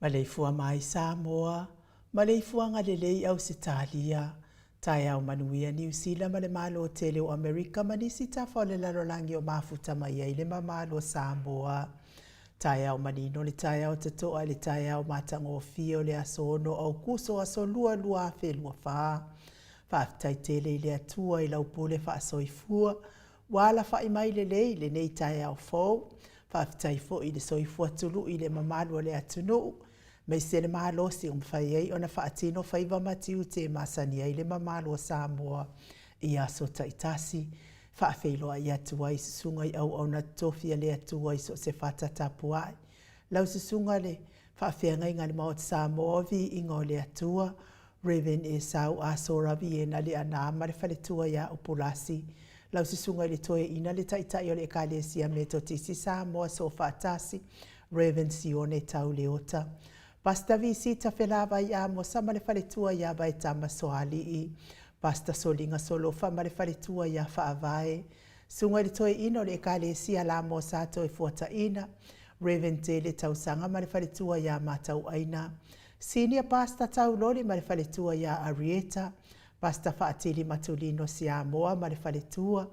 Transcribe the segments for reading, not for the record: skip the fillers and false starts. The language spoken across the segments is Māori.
Maleifua mai Samoa, maleifua ngalelei au Sitalia, tai au manuia New Zealand male malo tele o Amerika manisi tafa o le lalolangi o mafuta mai ai le mamalo Samoa. Tai au manino le tai au tatoa le tai au matangofia o le asono au kuso aso lua lua afe lua faa. Whaafitai tele i le atua i lau pule wha soifua, wala wha imai le lei le nei tai au fau. Whaafitai fo i le soifua tulu i le mamalo o le atunu. Mai se le malo si umwhai ei o na whaatino whaiva matiu te masani ai le mamalo Samoa i aso taitasi. Whaafeiloa i atua i susunga i au na tofia le atua i so se whata tapuai. Lau susunga le whaafeanga i ngani maot Samoa vi ingo le atua. Reven e sau aso ravi e na le anama le whaletua ia upulasi. Lau susunga i le toe ina le taitai o le ekalesia me totisi Samoa so whaatasi. Reven sione tau leota. Pasta visita felava i amo sama le whaletua ia vai tama soali i. Pasta solinga solo fama le whaletua ia whaavae. Sunga le toe ino le ekalesia la mo sato e fuata ina. Reven te le tausanga ma le whaletua ia matau aina. Senior pasta tau lori ma le whaletua ia Arieta. Pasta whaatili matulino si amoa ma le whaletua.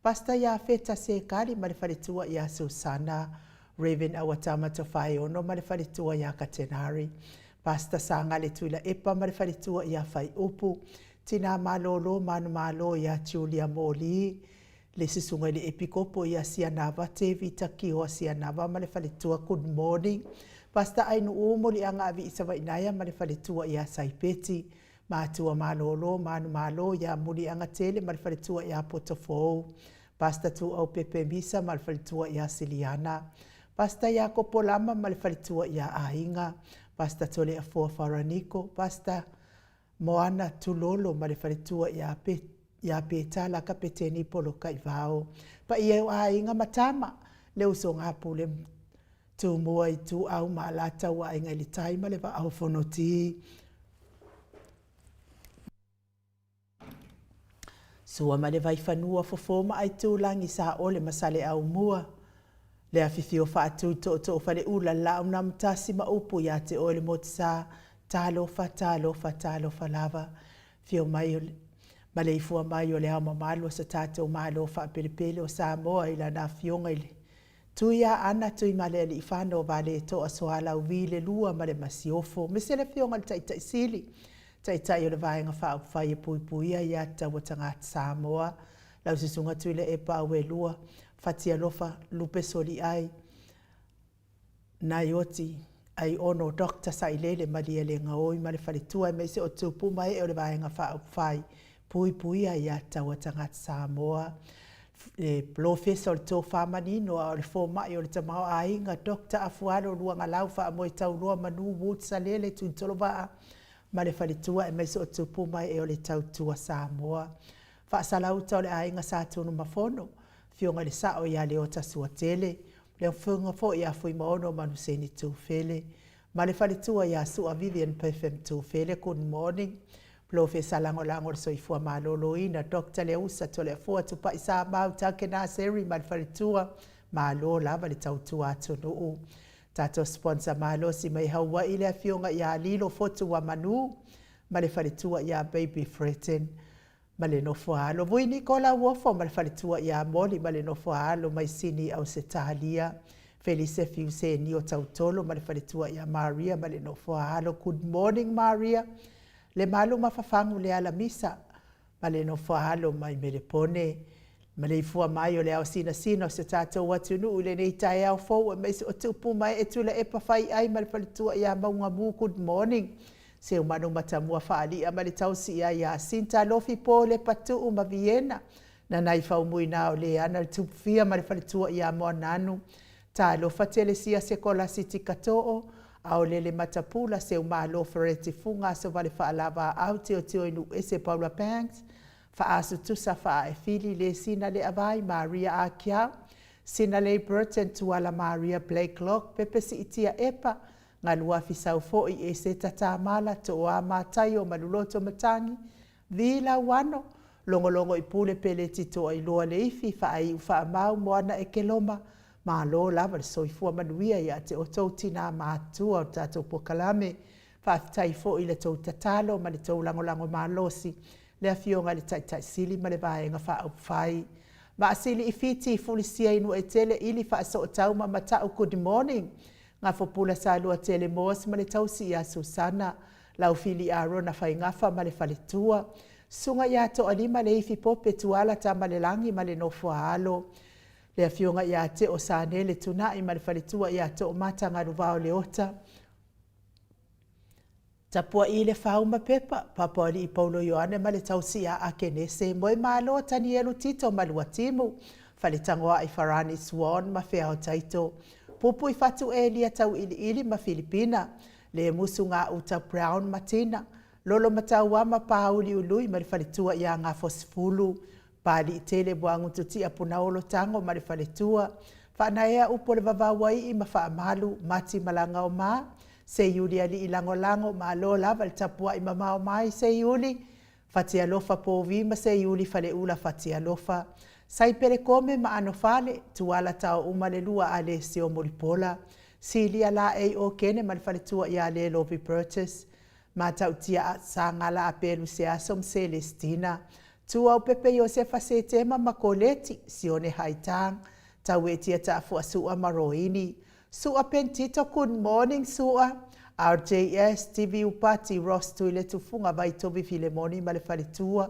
Pasta ia feta se kari ma le whaletua ia Susana. Raven awatama to whae ono ma le whaletua ia Katenari. Pasta sanga le tuila epa ma le whaletua ia whai upu. Tina malolo manu malo ia Julia Moli. Le sisunga le epikopo ia Sianava te vita kihoa Sianava ma le whaletua good morning. Pasta ainu umo li anga avi isawa inaya ma le whaletua ia Saipeti. Mātua malolo manu malo ia muli anga tele ma le whaletua ia Potofou. Pasta tu au pepe misa ma le whaletua ia Siliana. Pasta ia Kopolama ma le whaletua ia Ainga. Pasta tole a fua Faraniko. Pasta Moana Tulolo ma le whaletua ia Petala kapeteni polo kaivao. Pa ia Ainga matama. Leo so ngā pule tu mua i tu au maalata wa Ainga li taima le wa au fonoti. Sua ma le vai whanua fofoma ai tūlangi sa ole masale au mua. Le awhiwhio wha atu to whare ula lau na mtasi ma upu ya te ole mo tsa talo fa lava. Fio mai ma le ifua mai o le au mamalo sa tato malo wha pelepele o Samoa ila na fionga ile. Tuia ana tui male li ifano vale to asoala uvile lua ma le masiofo. Mesele fionga le taita isili. Tai o le vaenga wha whai e puipuia i ata watangata Samoa. Lau sisunga tuile e pa ue lua. Fatia lofa lupe soli ai. Naioti ai ono Dr. Sailele malia le ngaoi ma le whaletua e meise o tupu mai e o le vaenga wha whai puipuia i ata watangata Samoa. Professor to whamanino o le fōmai o le tamao a inga Dr. Afuaro luanga lau wha moe tau lua manu wutsa lele tu tolowaa. Ma le whaletua e meise o tupu mai e o le tautua Samoa. Whaasalauta o le ainga sa tunu mafono. Fionga le sao ia le ota suatele. Le whunga fo ia fui maono manu seni tūwhele. Ma le whaletua ia sua Vivian Perfem tūwhele good morning. Professor lango soifua malolo ina Dr. Leusa to le fua tupa isa mau take na seri ma le whaletua. Malo lava le tautua atunu. Tato sponsor malo si mai haua ile a fionga ia lilo fotu wa manu. Ma le whaletua ia Baby Fretten. Ma le nofo alo. Vui Nicola Wofo ma le whaletua ia Moli ma le nofo alo mai sini au se talia. Felice Fiuse ni o tautolo ma le whaletua ia Maria ma le nofo alo. Good morning Maria. Le malo mafafangu le ala misa. Ma le nofo alo mai melepone. Ma le ifua mai o le au sina o se tātou watunu ule nei tae au fau e meisi o tupu mai e tula e pawhai ai ma le whaletua ia maunga mu good morning. Se umanu matamua whaali a ma le tausi ia sinta lofi po le patu uma Vienna. Na nai whau mui nao le ana le tupfia ma le whaletua ia moa nanu. Ta lofa telesia se kola siti katoo. Au lele matapula se umalo fereti funga so vale whaalava au teo teo inu ese Paula Banks. Faasu tusa faa e fili le sina le avai Maria Akia. Sina le Burton tuala Maria Blakelock pepe si itia epa. Ngā lua fisau foi e se tatamala to o a mātai o maluloto matangi. Vila wano. Longo i pule pele tito ai loa le ifi faa i ufa mau moana e keloma. Malo lava le soifua manuia ia te o tau tina mātua o tātou pokalame. Whaafitai fo i le tau tatalo ma le tau langolango mālosi. Le afionga le taitai sili ma le vaenga whaauwhai. Ma asili i fiti i fulisia inu e tele ili whaaso o tau ma matau good morning. Ngā fopula sa lua tele moas ma le tau si ia Susana. Lau fili aro na whaingafa ma le whaletua. Sunga ia to alima le ifi pope tuala ta ma le langi ma le nofua halo. Le afionga ia te o sane le tunai ma le whaletua ia to o mata ngaru vao le ota. Tapua i le whauma pepa, papali i Paulo Ioane ma le tausi a akenese, moe malo tani elu tito ma lua timu, whale tangoa i Farani Swan ma whea o taito. Pupu i fatu e lia tau ili ma Filipina, le musu ngā uta Brown Matina, lolo mataua ma pauli ului ma le whaletua ia ngā fosfulu, pali i tele buangu tuti a punaolo tango ma le whaletua, whanaea upo le vavawai i ma whaamalu, mati malanga o maa, se yuli ali ilango lango ma lo lava le tapua i mamao mai se yuli fatia lofa po vima se yuli fale ula fatia lofa sai pere kome ma ano fale tuala tau umale lua ale se o molipola sili ala e o kene ma le fale tua i ale lovi purchase ma tau tia sa ngala apelu se asom Celestina tua o pepe Josefa se tema ma koleti sione haitang tau e tia ta fu asua maroini Sua pentito, good morning, Sua. RJS, TV Upati, Ross Tuile Tufunga, vai tobi Filemoni, Malefalitua.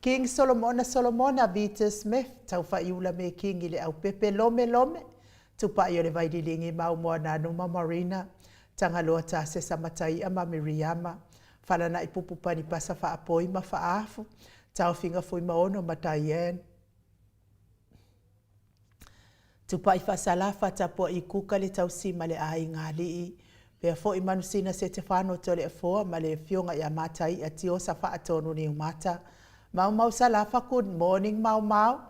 King Solomona, Vita Smith, Taufa Iula me King ile au Pepe Lome. Tupa yole vai dilingi mau moa numa Marina. Tangaloa ta se samatai ama Miriama. Falana ipupupani pasa fa apoima fa afu. Tau finga fui maono matayen. Tupai fasalafa tapo i kuka le tausi ma le ai ngalii. Pea fo i manusina se te whano tole e foa ma le fionga i a matai a tio sa wha atonu ni umata. Mau salafa, good morning mau.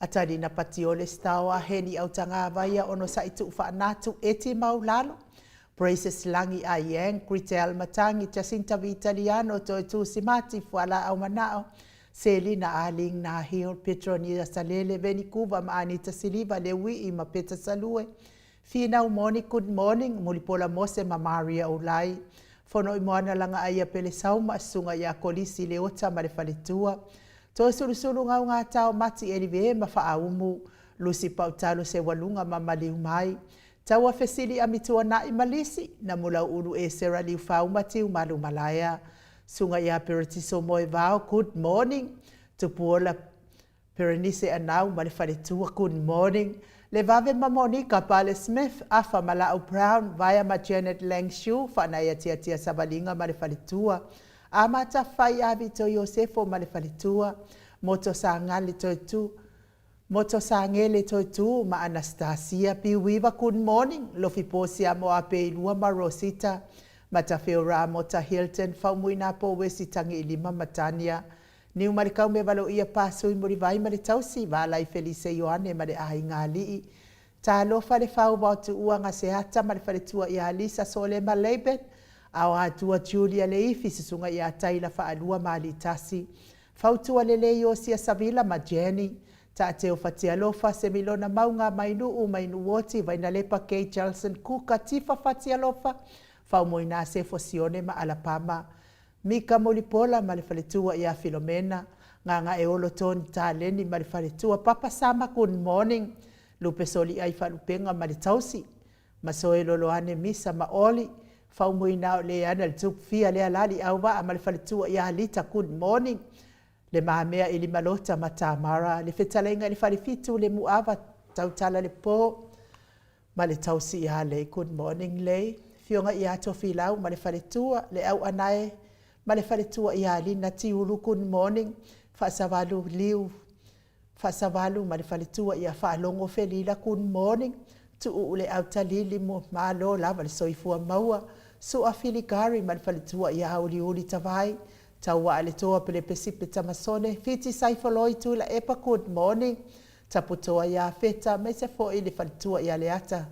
Atari na patiole stawa heni au tanga avaia ono sa itu wha natu eti mau lalo. Braces langi a yang, Gritel matangi, Jacinta Vitaliano to e tu simati fuala au manao. Selina Aling na Hill, Petronia Salele, Vancouver, ma Anita Siliva, Lewi, ma Peter Salue. Fina umoni, good morning, Mulipola Mose, ma Maria Ulai. Fono imoana langa aia pele sauma, sunga ya kolisi leota, ma le faletua. To sulu ngā tau mati elive, ma faaumu, Lucy Pautalo se walunga, ma maliu mai. Taua fesili amitua na imalisi, na mula uru e sera liu faumatiu, malu malaya. Sunga ia peritiso moe vao, good morning. Tupuola perenise anau, ma le whaletua, good morning. Le vave ma Monica Pale Smith, afa Malao Brown, vaya ma Janet Langshu, whanaya tia sabalinga ma le whaletua. Amata whai avi to Yosefo ma le whaletua. Moto sa ngale to tu. Moto sa ngele to tu, ma Anastasia Piwiva, good morning. Lofi posia mo ape ilua ma Rosita. Matafeo Ramo ta Hilton, faumuina po wesi tangi ilima matania. Niu marikau me valo ia paso i morivai ma le tausi, vala i Felice Ioane ma le ahi ngā lii. Ta alofa le fau bautu ua ngā sehata ma le whaletua i Alisa Sole ma Leibet, au atua Julia le ifi sisunga i a taila whaalua ma li tasi. Fautua le le Yosia Savila ma Jenny, ta teo fatia lofa se milona maunga mainu woti, vaina lepa Kay Charlson kuka tifa fatia lofa, fau moina se fosione ma Alabama. Mika Molipola ma le whaletua i a Filomena. Nganga e olo toni tā leni ma le whaletua. Papa Sama, good morning. Lupe soli ai whalupenga ma le tausi. Ma soe loloane misa ma oli. Fau moina o le ana le tup fia le alali au wa ma le whaletua i a Halita, good morning. Le mahamea ili malota ma Tamara. Le whetalenga le whalefitu le muava tautala le po. Ma le tausi i a le, good morning le. Fionga i ato filau ma le whaletua le au anae. Ma le whaletua i a lina tiulu, good morning. Whaasavalu liu. Whaasavalu ma le whaletua i a whaalongo felila, good morning. Tu ule au talili mo malo lava le soifua maua. Su a filigari ma le whaletua i a uli tawai. Taua ale toa pele pesipe tamasone. Fiti saifaloi tu la epa, good morning. Taputoa i a feta me se fo i le whaletua i a leata.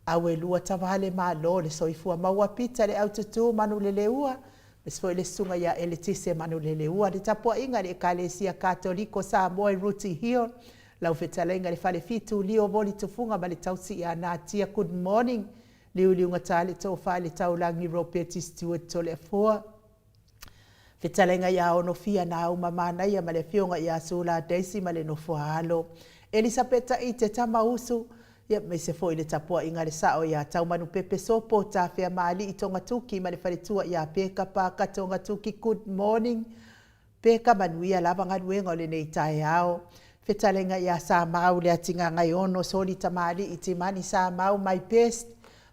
Awe lua tawale malo le soifua maua pita le au tutu manu le leua. Mesfo le sunga ya Eletise manu le leua. Le tapua inga le Ekalesia Katoliko sa moe Ruti Hill. lau fetalenga le fale fitu lio voli tufunga ma le tausi ia natia good morning liu ngata le tau fale tau langi Robert Stewart tole foa fetalenga ia ono fia na au mamana ia ma le fionga ia sula Daisy ma le no foalo Elisabetta i te tama usu ia me se foi le tapua inga le sao ia tau manu pepe sopo ta fea maali i tonga tuki ma le fale tua ia peka paka tonga tuki good morning peka manuia lava ngaluenga o le nei tae ao. Fetalenga ia sa mau le atinga ngai ono soli tamali i timani sa mau my best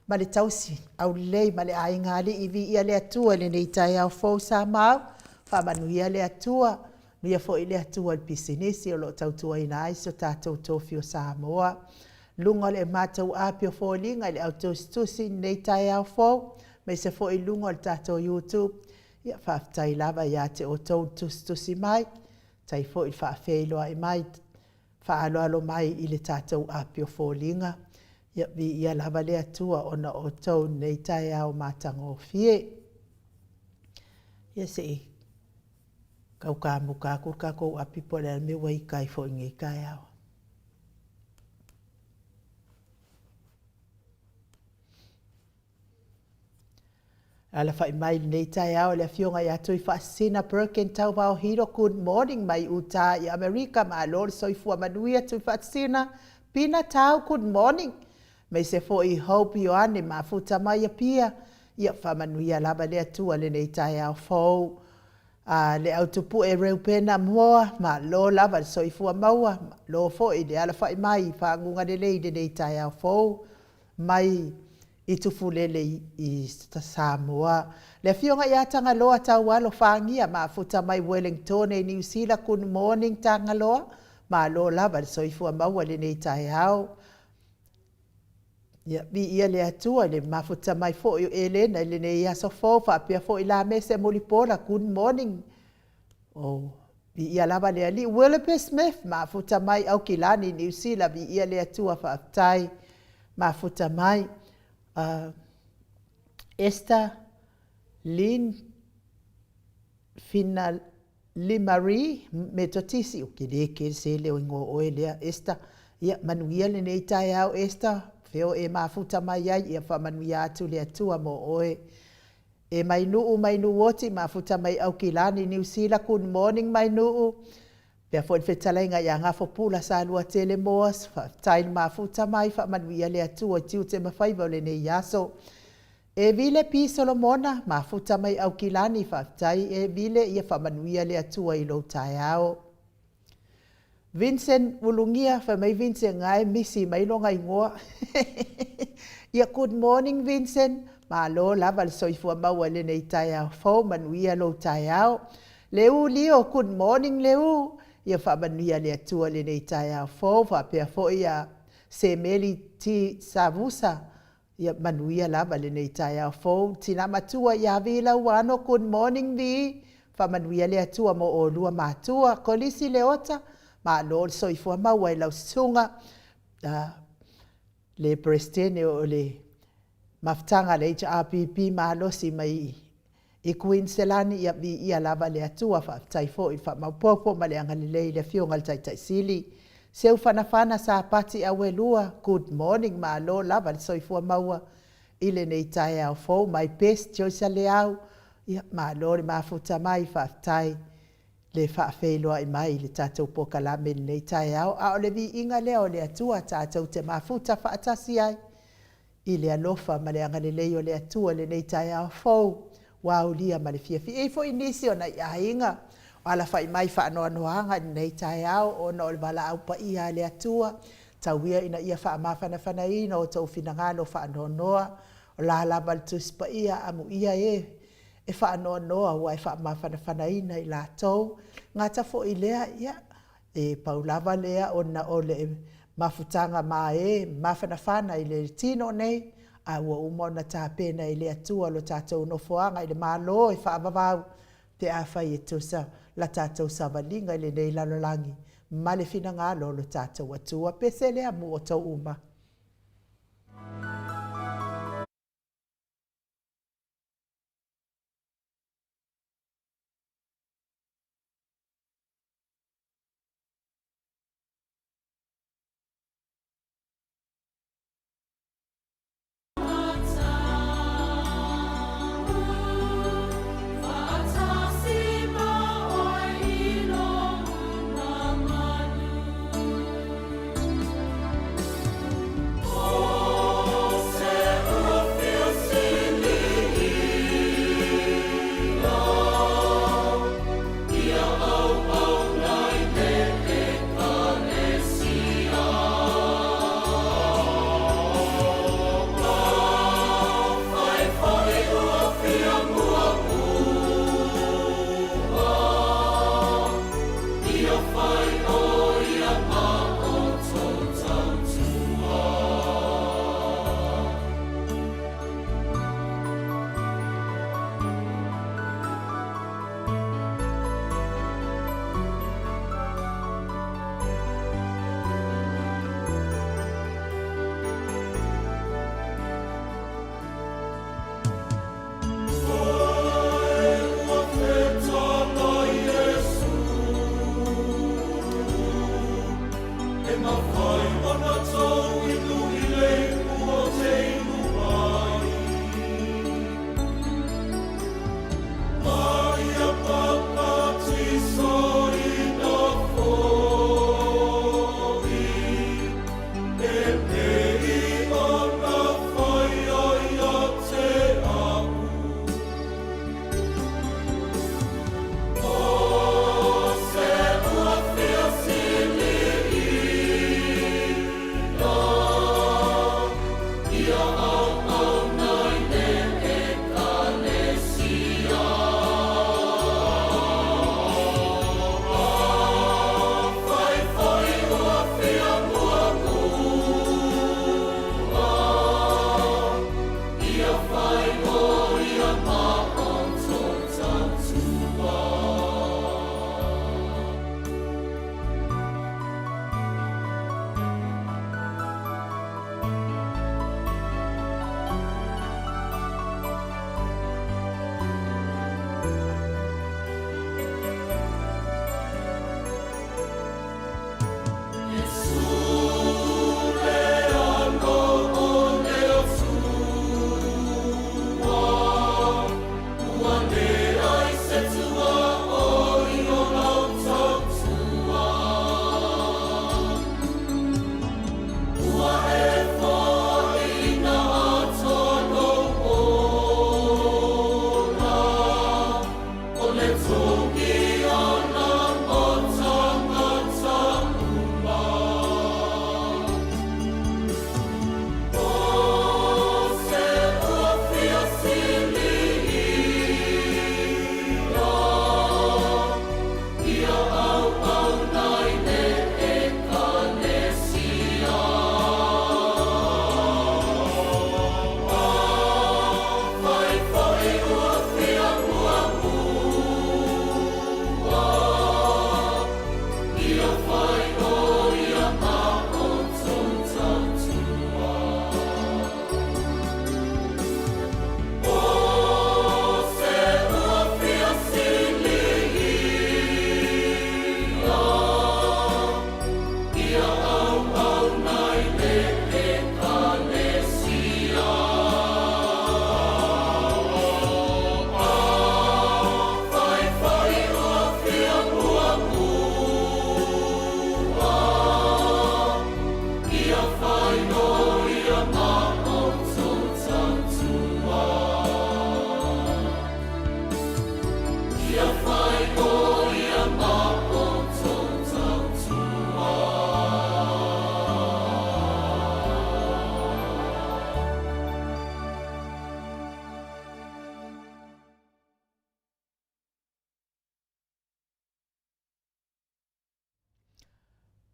ma le tausi au lei ma le ainga ali i vi ia le atua le nei tae ao fau sa mau fa manuia le atua nuia fo i le atua le pisinisi o lo tautua ina aiso tātou tofi o Samoa. Lunga le mātou apio fo linga le autostusi nei tae ao fau me se fo i lunga le tātou YouTube ia whaafitai lava ia te o tau tustusi mai, tai fo i whaafeiloa i mai, whaaloalo mai i le tātou apio fōlinga. Ia vi ia lava le atua ona o tau nei tai au mātango fie. Ia se i kau kā muka kuka kou api po le mewa i kai fo inge kai au. Ala fai mai nei tai au le fionga ia tui whaasina Birken tau wao hiro good morning mai uta i Amerika ma lor soifua manuia tui whaasina pina tau good morning. Mai se fo i hope i oane ma futa mai a pia ia whamanuia lava le atua le nei tai au fau. Le autupu e reu pena moa ma lo lava soifua maua lo fo i le ala fai mai whaangunga le leide nei tai au fau mai i tufulele i Samoa. Le fionga ia tanga loa tau alo whaangia ma futa mai Wellington e New Zealand good morning tanga loa ma lo lava soifua maua le nei tai au. Ia vi ia le atua le mafuta mai fo i Elena le nei aso fo fa pia fo i la mese molipola good morning. Vi ia lava le ali Willoughby Smith mafuta mai au kilani New Zealand vi ia le atua fa tai mafuta mai Esther Lynn Fina Limari metotisi o ke se le ngo o ele Esther ia manuia le nei tai au Esther feo e mafuta mai ai ia fa manuia atu le atua mo oe e mai nu woti mafuta mai au kilani New Zealand good morning mai nu pea fo fetalenga ia ngafo pula sa lua tele moas fa tai mafuta mai fa manuia le atua tiu te mafaiva le nei yaso e vile pi Solomona mafuta mai au kilani fa tai e vile ia fa manuia le atua i lo tai ao Vincent Ulungia fa mai Vincent ngai misi mai lo ngai ngoa ia good morning Vincent ma lo lava le soifua maua le nei tai ao fo manuia lo tai ao leu lio good morning leu ia fa manuia le atua le nei tai ao fo fa pea fo ia se meli ti savusa ia manuia lava le nei tai ao fo tina matua ia vila wano good morning vi fa manuia le atua mo o lua matua kolisi le ota ma lo soifua maua i lau sunga le prestene o le maftanga le HRPP ma losi mai i Queensland ia vi ia lava le atua fa tai fo i fa maupopo ma le angalilei le fionga le tai sili seu fana sa pati a welua good morning ma lo lava le soifua maua i le nei tai au fo mai best joisa le au ia ma lo le mafuta mai fa tai le whaafeiloa i mai le tātou pokalame nei tai au a o le vi inga leo le atua tātou te mafuta whaatasi ai i le alofa ma le angalelei o le atua le nei tai au fau wau lia ma le fiafi e fo inisi o na ia inga o ala whai mai whaanoanoanga nei tai au o na o le wala au pa ia le atua tauia ina ia wha mawhana ina o tau finangalo whaanoanoa o la lava le tuspa ia amu ia e whaanoanoa wa e wha mawhana ina i la tau ngata fo i lea ia e paulava lea o na o le mafutanga ma e mawhana i le tino nei a ua umona tā pēna i le atua lo tātou no foanga i le mālo e whaavavau te awhai e tusa la tātou savalinga i le nei lalolangi ma le fina ngalo lo tātou atua pese lea mu o tau uma.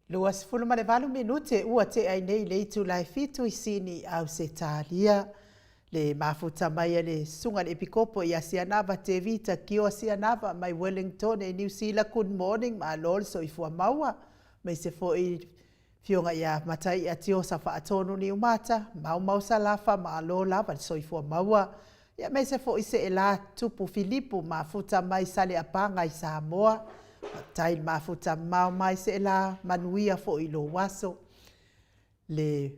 2:08 minute ua te ai nei le itu lai fitu I sini au se talia. Le mafuta mai le sunga le pikopo I Asianava te vita ki o Asianava mai Wellington e New Zealand good morning ma lol so I fua maua. Mai se fo I fionga ia matai a tio sa wha atonu ni umata. Mau salafa ma lola pa so I fua maua. Ia mai se fo I se e la tupu Filipu mafuta mai sale apanga I Samoa. Tai mafuta mau mai se la manuia fo I lo waso. Le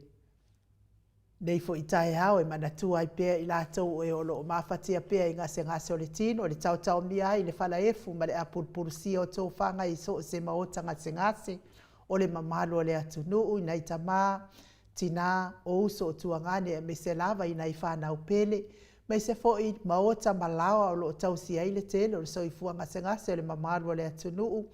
nei fo I tai hao e manatua I pea I lātou e o lo mafatia pea I ngase o le tino, le tau mia I le fala efu ma le apulpurusia o tau whanga I so se maota ngase o le mamalo o le atunuu I nai tamā, tina o uso o tuangane e me se lava I nai whanau pele. Mai se fo I maota malawa o lo tau si aile tele o le so I fua ngase o le mamalo o le atunuu.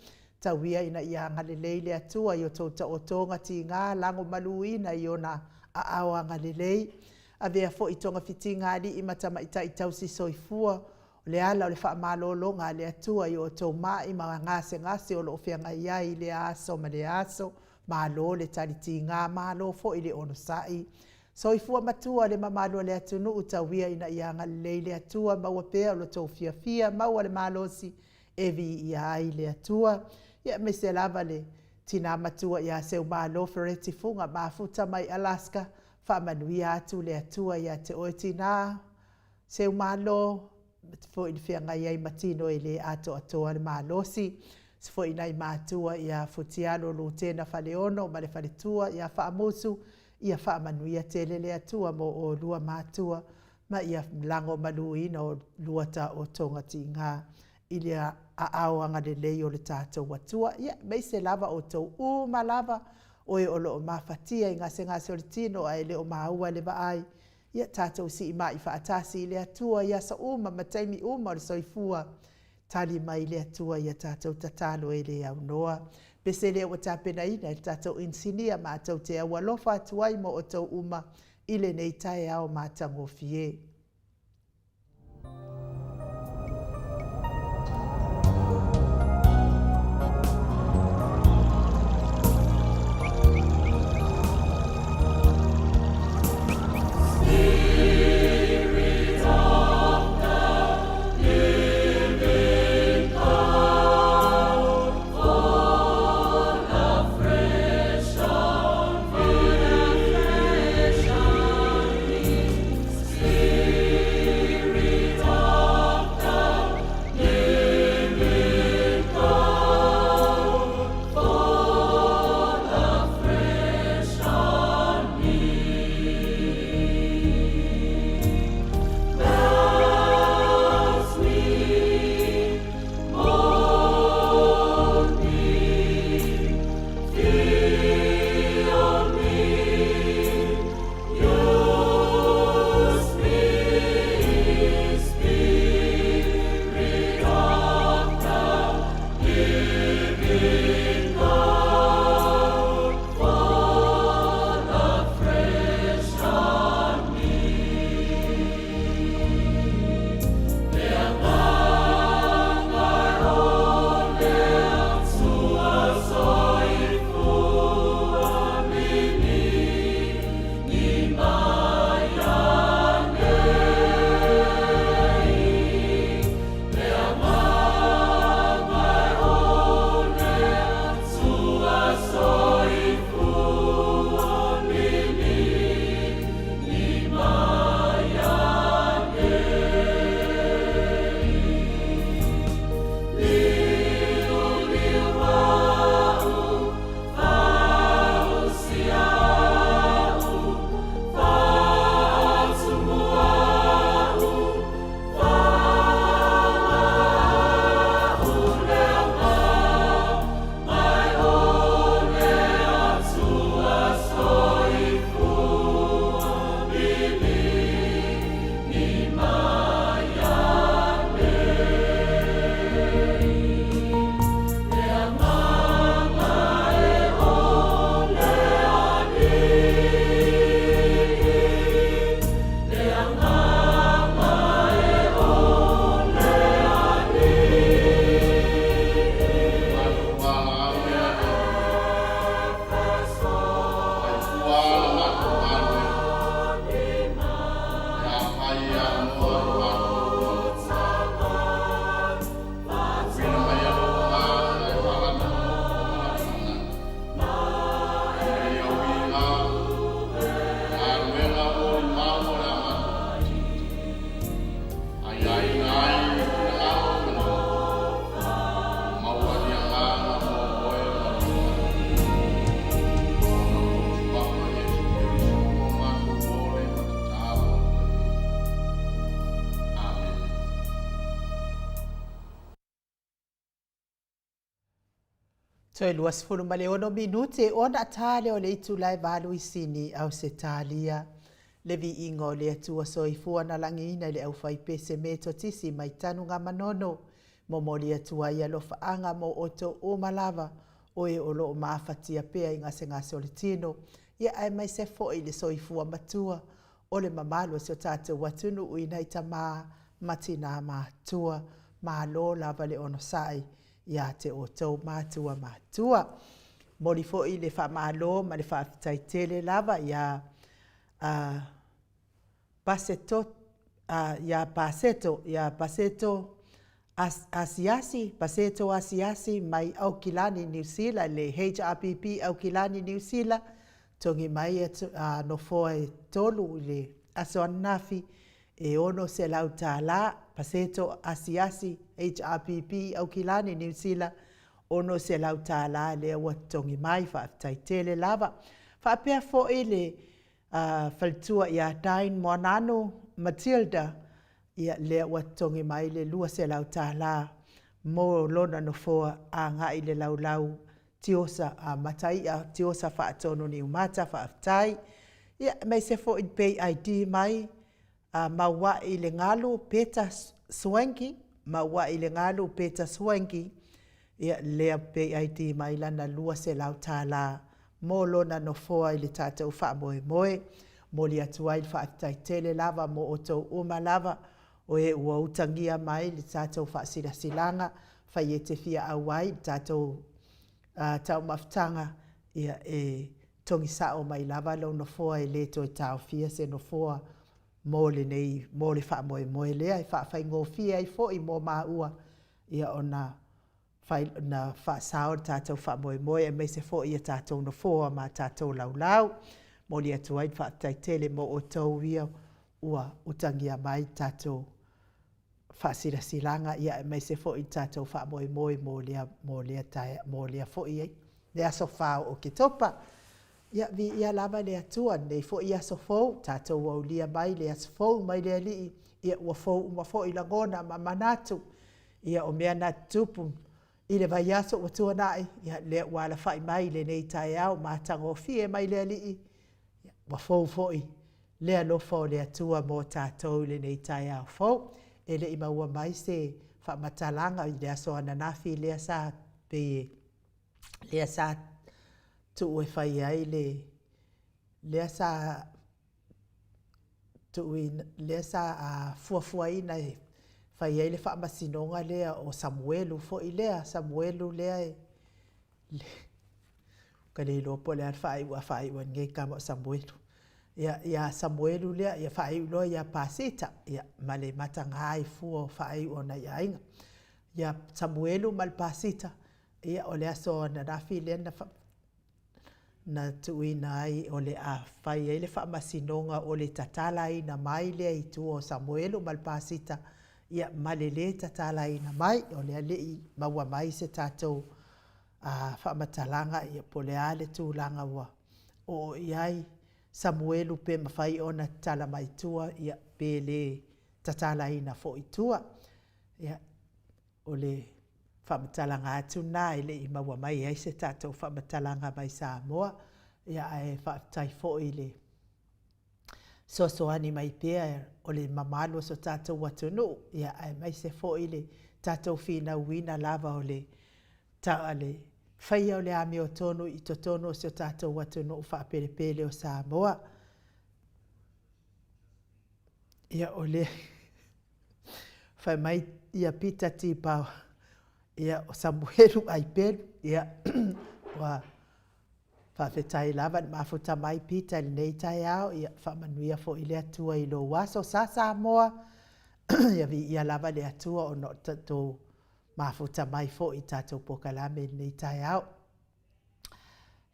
Tau ia ina ia ngale leile atua I o tau ta o tonga ti ngā lango maluina I ona a awa ngalelei. A vea fo I tonga fiti ngāli I matama ita I tau si soifua. O le ala o le wha malolo ngā le atua I o tau mai ma ngase o lo whianga iai le aso ma le aso. Malo le tariti ngā malo fo I le ono sai. Soifua matua le mamalo le atunu utawia ina ia ngalelei le atua maua pea o lo tau fia maua le malosi evi iai le atua. Ia me se lava le tina matua ia seu malo fereti funga mafuta mai Alaska fa manuia atu le atua ia te oe tina seu malo fo I whianga iai matino I le ato atoa le malosi fo I nai matua ia futialo lo tena faleono ma le faletua ia whaamusu ia whaamanuia tele le atua mo o lua matua ma ia lango manuina o luata o tonga ti ngā ilia a aoanga le lei o le tātou watua. Ia, mei se lava o tau ma lava o e o loo mawhatia I ngase o le tino a ele o maua le vaai. Ia tātou si I mai whaatasi I le atua ia sa mataimi o le soifua. Tali mai le atua ia tātou tatalo e le au noa. Pese le o tāpena ina le tātou insinia ma tau te awa lofa atuai mo o tau I le nei tae ao mātango fie. Spirit Toi luas fulu male ono minute ona tale o le itu lai valu isini au se talia. Le vi ingo le atua soifua na langi ina le au fai pese me to tisi mai tanu ngā manono. Mo moli atua ia lo faanga mo oto o malava o e olo o maafatia pea i ngase o le tino. Ia ai mai se fo i le soifua matua o le mamalo se o tate watunu uina i tama matina matua ma lo lava le ono sai. Ia te o tau matua. Mori fo i le wha malo ma le wha taitele lava ia paseto asiasi mai au kilani New Zealand le HRPP au kilani New Zealand tongi mai no foa e tolu le aso nafi e ono se lau tala paseto asiasi HRPP au kilani New Zealand ono se lau tala le watongi mai fa taitele lava fa pea fo ile faltua ia dain monano Matilda ia le watongi mai le lua se lau tala mo lona no foa a ngai le lau tiosa a matai a tiosa fa atono ni umata fa aftai ia mai se fo in pay ID mai maua i le ngalu Peter Swanky ia le pay ID mai lana lua se lau tala mo lona no foa i le tātou wha moe mo li atuai le wha taitele lava mo o tau uma lava o e ua utangia mai le tātou wha silanga whai e te fia awai tātou tau maftanga ia e tongi sao mai lava lau no foa e le toi tau fia se no foa mo le nei mo le wha moe lea e wha ngō fia i fo i mo maua ia ona fai na fa sao tātou wha moe e me se fo ia tātou no foa ma tātou lau mo li atuai wha taitele mo o tau ia ua utangia mai tātou wha silanga ia e me se fo i tātou wha moe mo lia fo i le aso whao o ke topa ia vi ia lava le atua nei fo i aso fo tātou au lia mai le aso fo mai le alii ia ua fo i lagona ma manatu ia o mea na tupu i le vai aso ua tuanai ia le wala whai mai le nei tai au ma tango fie mai le alii ua fo i le alofa le atua mo tātou le nei tai au fo e le ima ua mai se wha matalanga i le aso ananafi le asa pe le asa tu e whai ai le asa fuafuaina e whai ai le wha masinonga lea o Samuelu fo i lea Samuelu lea e kare lopo lea whai ua ngei kama o Samuelu ia Samuelu lea ia whai uloa ia pasita ia male matangai fuo whai o na iainga ia Samuelu mal pasita ia o lea so na rafi lea na tuina ai o le a whai ai le wha masinonga o le tatala i na mai lea i tu o Samuelu mal pasita ia malele tatala i na mai o lea lei maua mai se tātou wha matalanga ia po lea le tūlanga ua o iai Samuelu pe mawhai o na tala mai tua ia pe le tatala i na fo i tua ia o le whamatalanga atu nā ele i maua mai ai se tātou whamatalanga mai Samoa ia e whaatai fo i le soani mai pēr o le mamalo so tātou watunu ia e mai se fo i le tātou whina uina lava o le ta'a le whaia o le ame o tonu i to tonu so tātou watunu whaaperepele o Samoa ia o le whai mai ia pita tipau ia o Samuelu ai pelu ia wa whawhetai lava ni mafuta mai pita ni nei tai au ia whamanuia fo i le atua i lo waso sa Samoa ia vi ia lava le atua o no tato mafuta mai fo i tato pokalame nei tai au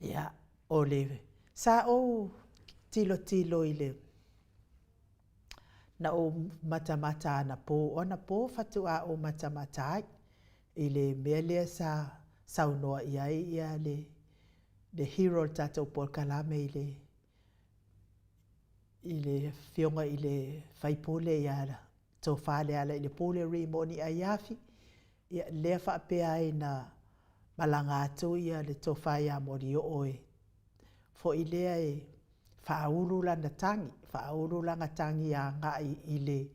ia o le sa o tilo i le na o matamata na po ona po fatua o matamata i le mele sa saunoa ia le hero tato pokalame i le fionga i le faipole ia to fale ala i le pole rimoni ai afi ia le fa pe ai na malanga atu ia le tofai a mori oe. Fo i lea e whaaulu lana tangi, whaaulu lana tangi a ngai i le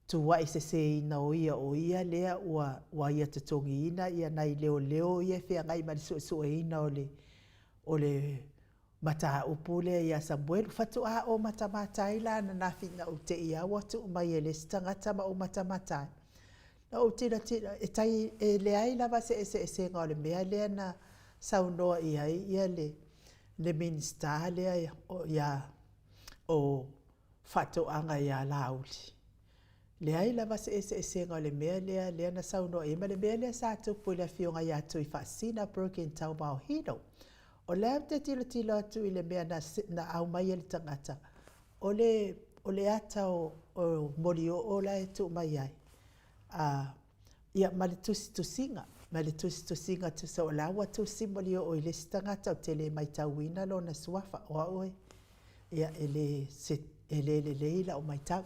tua i se ina o ia lea ua ia tatongi ina ia nai leo ia whea ngai mani su ina o le mata upule ia Samuel fatu a o matamata ila na nafi na ute ia watu mai ele stangata ma o matamata. Na utira e tai e le ai lava se ngā le mea lea na saunoa ia le minsta lea o fatu anga ia lauli. Le ai lava se ngā le mea lea na saunoa ia ma le mea lea sa tupu le fionga ia tu I whaasina Broken Tau Mau Hino. O lea te tilo atu I le mea na au mai ele tangata. O le ata o mori o la e tu mai ai. Ia ma le tusi singa tu sa o lawa tusi mori o ile tangata o tele mai tauina lo na suafa o aoe. Ia ele leila o mai tau.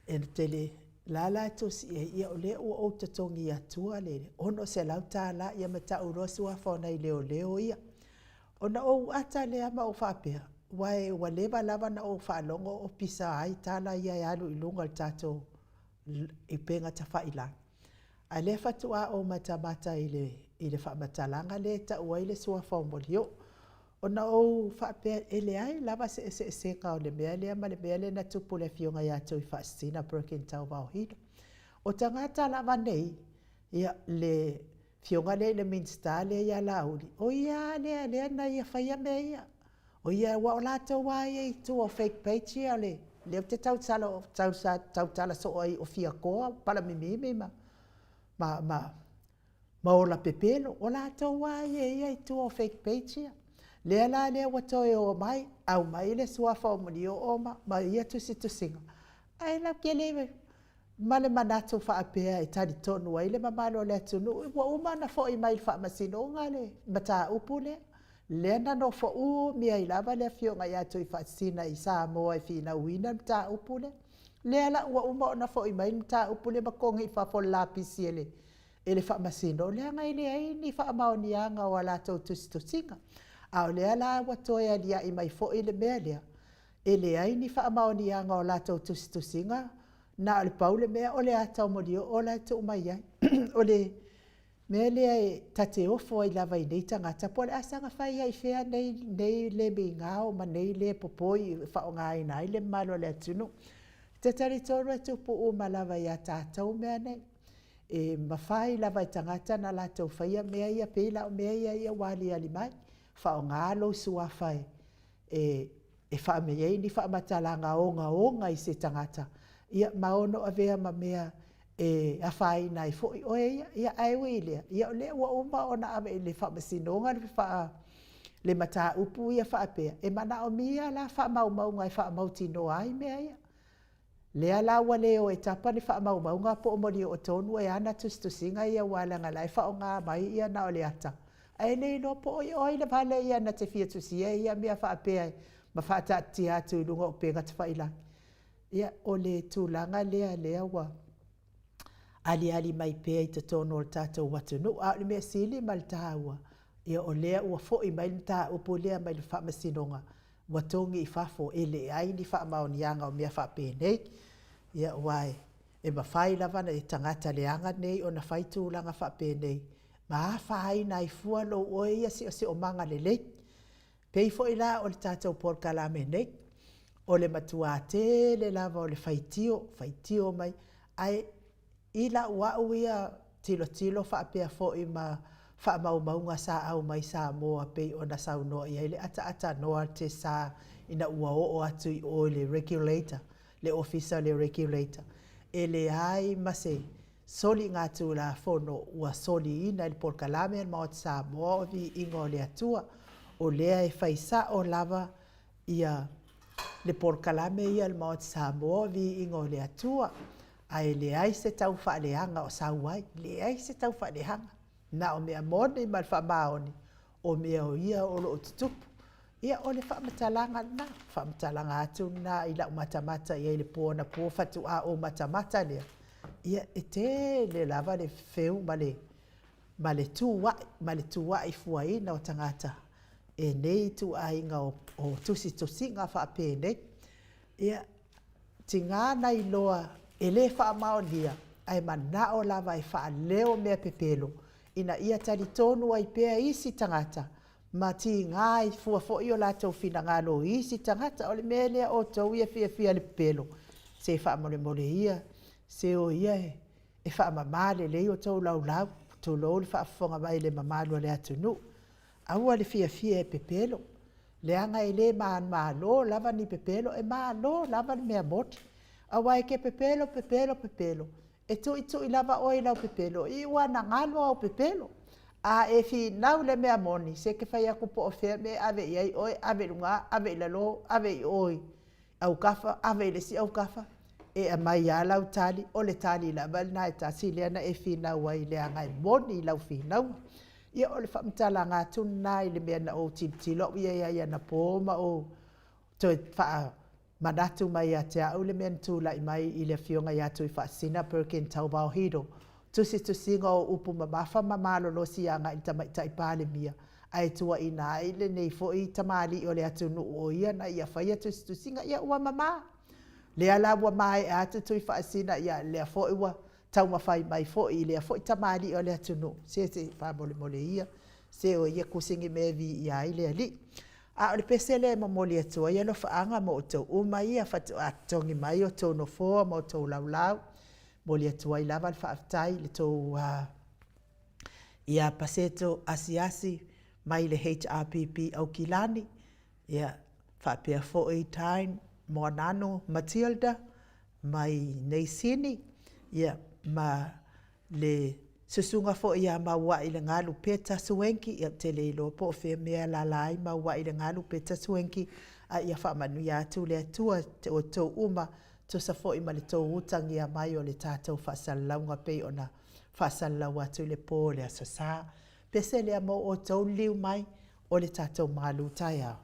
E tele lala tusi ia o le o tatongi atua le. Ono se lau tala ia mata uro suafa o nei leo ia. Ona o ata le ama o whapea, wa lewa lava na o whalongo o pisa ai tala ia e alu I lunga tato I penga ta whaila. A le fatua o matamata I le whamatalanga le ta ua I le sua whaumolio. Ona o whapea ele ai lava se ka o le mea le ama le mea le na tupu le fionga ia to I whaasina Broken Tau Mau Hino. O tangata lava nei, ia le fionga le minsta le ia lauli. O ia le na ia whaia mea ia. O ia wa o lato wa ia tu o fake page ia le. Le o te tau tala so ai o fia koa pala mimimi ma ola pepelo. O lato wa ia tu o fake page ia. Le ala le watoe o mai au mai le suafa o mani o oma ma ia tusinga. Ai la ke lewe. Male manatu whaapea e tari tonu ai le mamalo le tunu. Wa umana fo I mai whaamasino ngā le mata upu le. Le na no fo mia I lava le fionga ia to I whaasina I Samoa I whina uina mata upu le. Le ala wa uma ona fo I mai mata upu le makongi whafo lapisi ele. Ele whaamasino le ngai le ai ni whaamaoni anga o ala tau tusinga. Au le ala watoe alia I mai fo I le mea lea. Ele ai ni whaamaoni anga o ala tau tusinga. Na ole paule mea ole ata o morio o la tu mai ai. Ole mea lea e tate ofo ai lava I nei tangata. Po le asanga whai ai whea nei le mi ngāo ma nei le popoi whao ngāi nai le malo le atunu. Te tari tōru e tupu o ma lava I a tātou mea nei. E mawhai lava I tangata na la tau whaia mea ia peila o mea ia wali ali mai. Whao ngālo suafai. E wha mea ni wha matalanga onga I se tangata. Ia maono avea ma mea e awhai nai fo o ia aiwe ilea. Ia o lea ua uma o na ame le whamasinonga le mata upu ia whaapea. E mana o mia la whamaumaunga e whamautino ai mea ia. Lea la ua leo e tapa ni whamaumaunga po o mori o tonu e ana tustusinga ia walanga lai whao ngā mai ia na o le ata. Ai nei no po oi le vale ia na te fia tusia ia mea whaapea ma whaatati atu I lunga o penga te whailangi. Ia o le tūlanga lea wa ali mai pēa I te tono o tātou watunu. A le mea sili ma le tāua. Ia o lea ua fo I mai le tā upo lea mai le whamasinonga. Watongi I whafo ele ai ni whaamaonianga o mea whapēnei. Ia wai e mawhai lava na e tangata leanga nei o na whai tūlanga whapēnei. Ma whai nai fua lo o ia si o manga le lei. Pei fo I la o le tātou porkalame nei. O le matua te le lava o le whaitio mai. Ai ila wau ia tilo whaapea fo I ma whaamaumaunga sa au mai sa moa pei o na saunoa ia. Le ata noa te sa ina ua o atu I o le regulator. Le officer le regulator. E le ai mase soli ngā tū la fono ua soli ina le porkalame ma o te sa moa vi ingo le atua. O lea e whaisa o lava ia le porkalame ia le maot Samoa vi ingo le atua. Ai le ai se tau whaaleanga o sauai. Le ai se tau whaaleanga. Na o mea mone ma le whaamaoni. O mea o ia o lo o tutupu. Ia o le whaamatalanga na. Whaamatalanga atu na I lau matamata ia le pōna pō fatu a o matamata lea. Ia e te le lava le wheu ma le tua'i fuaina o tangata e nei tu'aiga o tusitosiga fa'apēnei ia tigā nai loa e lē fa'amaonia ae mana'o lava e fa'aleo mea pepelo ina ia talitonu ai pea isi tagata ma tigā i fua fo'i o latou finagalo isi tagata o le mea lea outou ia fiafia le pepelo se fa'amolemole ia se o ia e fa'amamā lelei o tou laulau tulou le fa'afofoga mai le mamalu a le atunuu aua le fiafia e pepelo leaga e lē mālo lava ni pepelo e mālo lava le mea moti aua e ke pepelo e tu'itu'i lava oi lau pepelo i ua nagalo au pepelo a e finau le mea moni se ke fai aku po o fea me ave i ai oe ave lunga ave i lalo ave i oi au kafa ave i lesi au kafa e a mai a lau tali o le tali lava na e tasi leana e finau ai leaga e moni lau finau ia o le fa'amatalaga tuna i le mea na o tilitilo ia ia na poma o toe fa'a manatu mai a te au le mea tula'i mai i le afioga iā tu i fa'asina Perkin Taubauhido tusitusiga o upu mamafa mamalolosi aga i tamaita'i palemia ae tua'ina ai lenei fo'i tamali'i o le atunuu o ia na ia faia tusitusiga ia ua mamā lea la ua mae atu tui fa'asina ia lea fo'i ua taumafai mai fo'i lea fo'i tamali'i o le atunuu se fa'amolemole ia se o ia kusingi me vi'i ai le ali'i a o le pesele momoli atua ia lo fa'aga mo outou uma ia fa'atogi mai o tou nofoa mo outou laulau moli atua i lava le fa'afetai le tou ia paseto asiasi mai le HRPP au kilani ia fa'apea fo'i time mo nano Matilda mai Neisini ia ma le susunga fo ia maua i le ngalu peta suenki ia tele ilo po o fea mea lalai maua i le ngalu peta suenki a ia whaamanu ia atu le atua o tau uma to sa fo i ma le tau utangi a mai o le tātou whaasalaunga pei ona whaasalau atu le pō le asasa pese le amo o tau liu mai o le tātou malu tai au.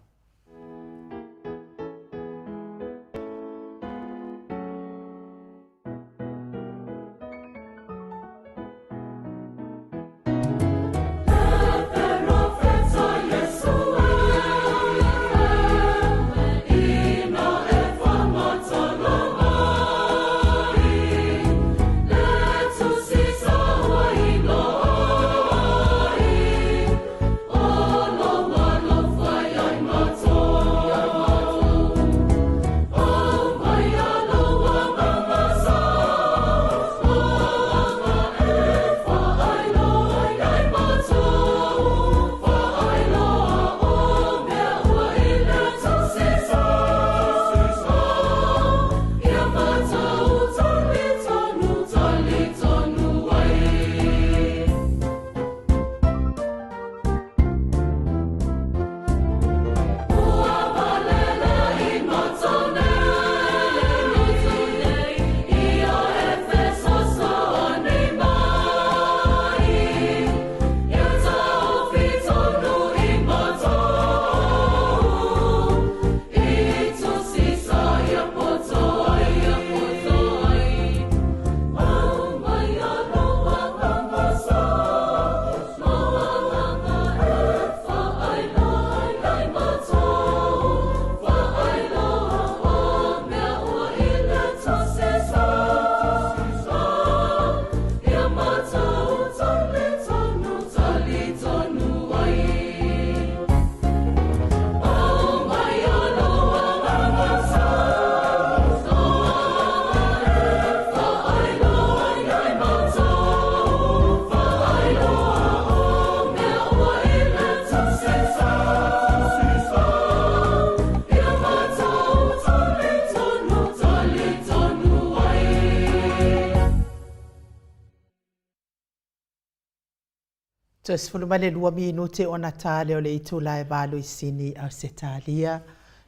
Tos fulumale 2 minute ona tale o le itula e balu isini au setalia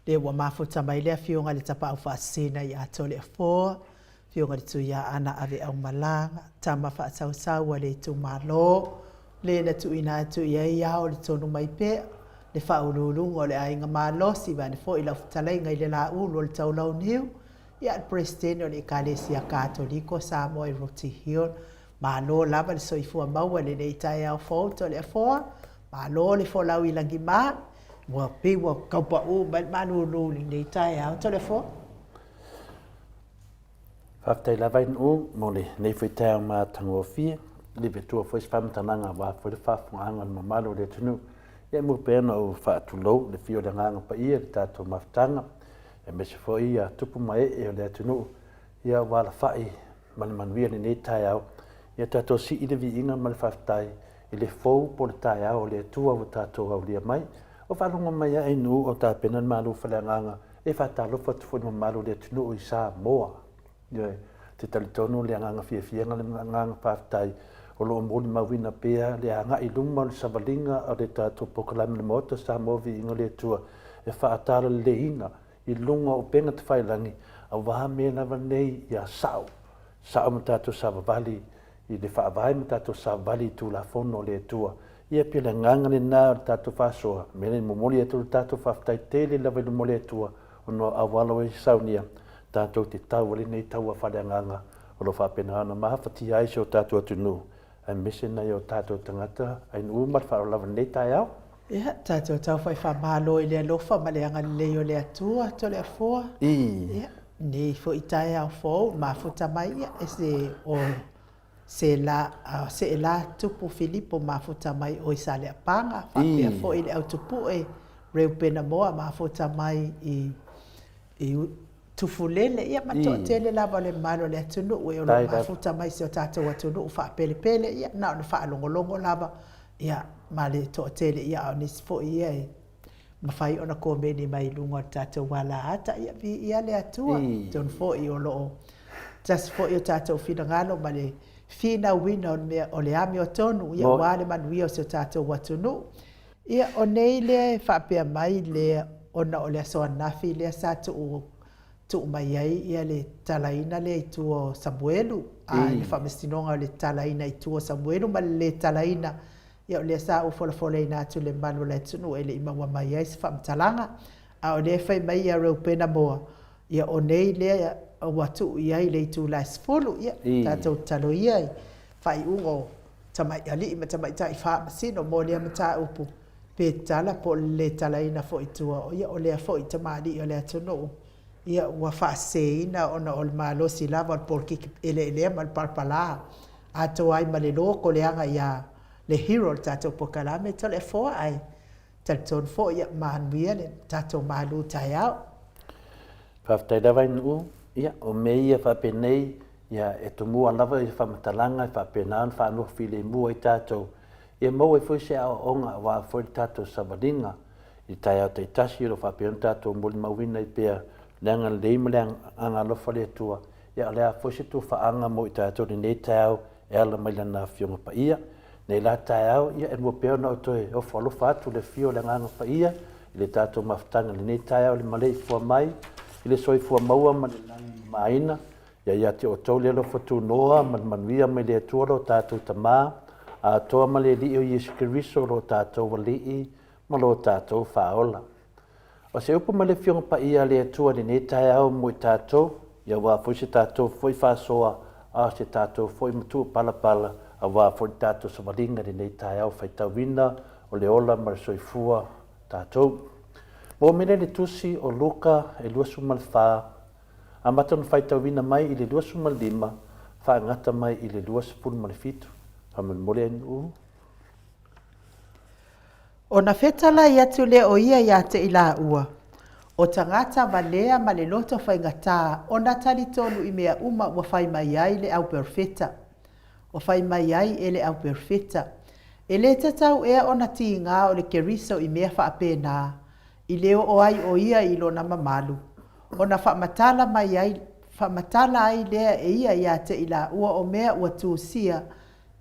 le wa mafuta mai le fionga le tapa au fasina i atole 4 fionga le tuia ana ave au malanga tama fa sau le tu malo le na tu ina tu ia o le tonu mai pe le fa ululu o le ainga malo si van fo ila futale ngai le la u lo le tau lau niu ia Preston o le Kalesia Katoliko Samoa Roti Hill Malo lava le soifua maua le nei tai au fou to le foa. Malo le fo lau ilangi maa. Wa pe wa kaupa u manu lu le nei tai au to le foa. Whaftai lava in o mo le nei fui tai au maa tango fia. Le vetua fo whamtananga wa fo le whafunga ma malo le tunu. Ia mu pēna o whaatulou le fio le nganga pa ia le tātou maftanga. E me se fo ia tupu mai o le tunu. Ia wala whai mani manuia le nei tai au. Ia tātou si i le vi inga ma le whaftai. I le fou po le tai au le tua o tātou au lia mai. O whalonga mai a inu o tā penan malu whale nganga. E whatalofa tufu ma malu le tunu o i sā moa. Ia te talitonu le nganga fia le nganga whaftai. O lo moli mawina pea le anga i luma le savalinga o le tātou pokalami le mota sa movi inga le tua e whaatara le inga i lunga o penga te whailangi a waha mea nawa nei i a sao ma tātou savavali i le whaavai ma tātou savavali i tū la fono le tua ia pia le nganga le nā o le tātou whasoa me le momoli atu le tātou whaftai tele lawa i lumo le tua o no awalo e saunia tātou te tau le nei tau a whale nganga o lo whapena ana maha whati aise o tātou atu nuu. Ai mese na yo tātou tangata ai nu mat wha lava nei tai au. Ia, tātou tau whai whamalo i le alofa ma le anga leo le atua to le afoa. Ia, nei fo i tai au fōu, ma futa mai ia, e se la tupu Filipo ma futa mai o i sa le apanga. Whapea fo i le au tupu e reu pena moa ma futa mai i tufulele ia mato tele lava le malo le atunu o lo mafuta mai se tata watunu fa pele pele ia na no fa longo lava ia male to tele ia ni fo ia mafai ona ko meni mai lungo tata wala ata ia le atua ton fo i o lo just fo i tata fina ngalo male fina wina o le ami o tonu ia wale manuia se tata watunu ia o nei le fa pe mai le ona o le so nafi le sa tu tu mai ai ia le talaina le tuo Samuelu ai le whamestinonga le talaina i tuo Samuelu ma le talaina ia le sa o fola ina tu le manu le tunu ele ima wa mai ai se whamtalanga a o le whai mai ia reu pena moa ia o nei le watu ia le tu la sfolu ia tātou talo ia whai ungo tamai ali ima tamai tai wha masino mo le amata upu pe tala po le talaina fo i tua ia o le fo i tamari o le tunu ia ua whaaseina ona o le malo si lava o porki ele ma le parpala ato ai ma le loko le anga ia le hero tato pokalame to le foa ai tato fo ia manuia le tato malu tai au Whaftai dawa inu ia o mei ia whapenei ia e tu mua lava i whamatalanga i whapenaan whanua while mua i tato ia mau e fwese a onga wa fwere tato savalinga i tai au te tasi ro whapeon tato muli mawina i pea leanga leima leanga anga lofa le tua. Ia lea fwese tu whaanga mo i tātou ni nei tau e ala mai lana fionga pa ia. Nei la tau ia e mua peo na o toe o whalofa atu le fio le nganga pa ia. I le tātou maftanga le nei tau le malei fua mai. I le soi fua maua ma le langi maina. Ia te o tau le lofa tu noa manuia mai le tua lo tātou tamā. A toa ma le li o Yesu Kiriso lo tātou walii ma lo tātou whaola. O se upu ma le fionga pa ia le atua ni nei tai au mo i tātou, ia wā fwoi se tātou fwoi whasoa, a se tātou fwoi matua pala a wā fwoi tātou sa walinga ni nei tai au whaitawina o le ola ma le soifua tātou. Mo mene le tusi o Luka e luasu ma le whā, a matanu whaitawina mai i le luasu ma le lima, wha ngata mai i le luasu punu ma le fitu. Haman mole anu. O na fetala i atu le o ia i ate i la ua. O tangata valea ma le loto whaingata o na talitonu i mea uma wa whai mai ai le au perfeta. O whai mai ai e le au perfeta. E le tatau ea o na ti ngā o le keriso i mea whaapena. I leo o ai o ia i lo na mamalu. O na whaamatala mai ai, whaamatala ai lea e ia i ate i la ua o mea ua tūsia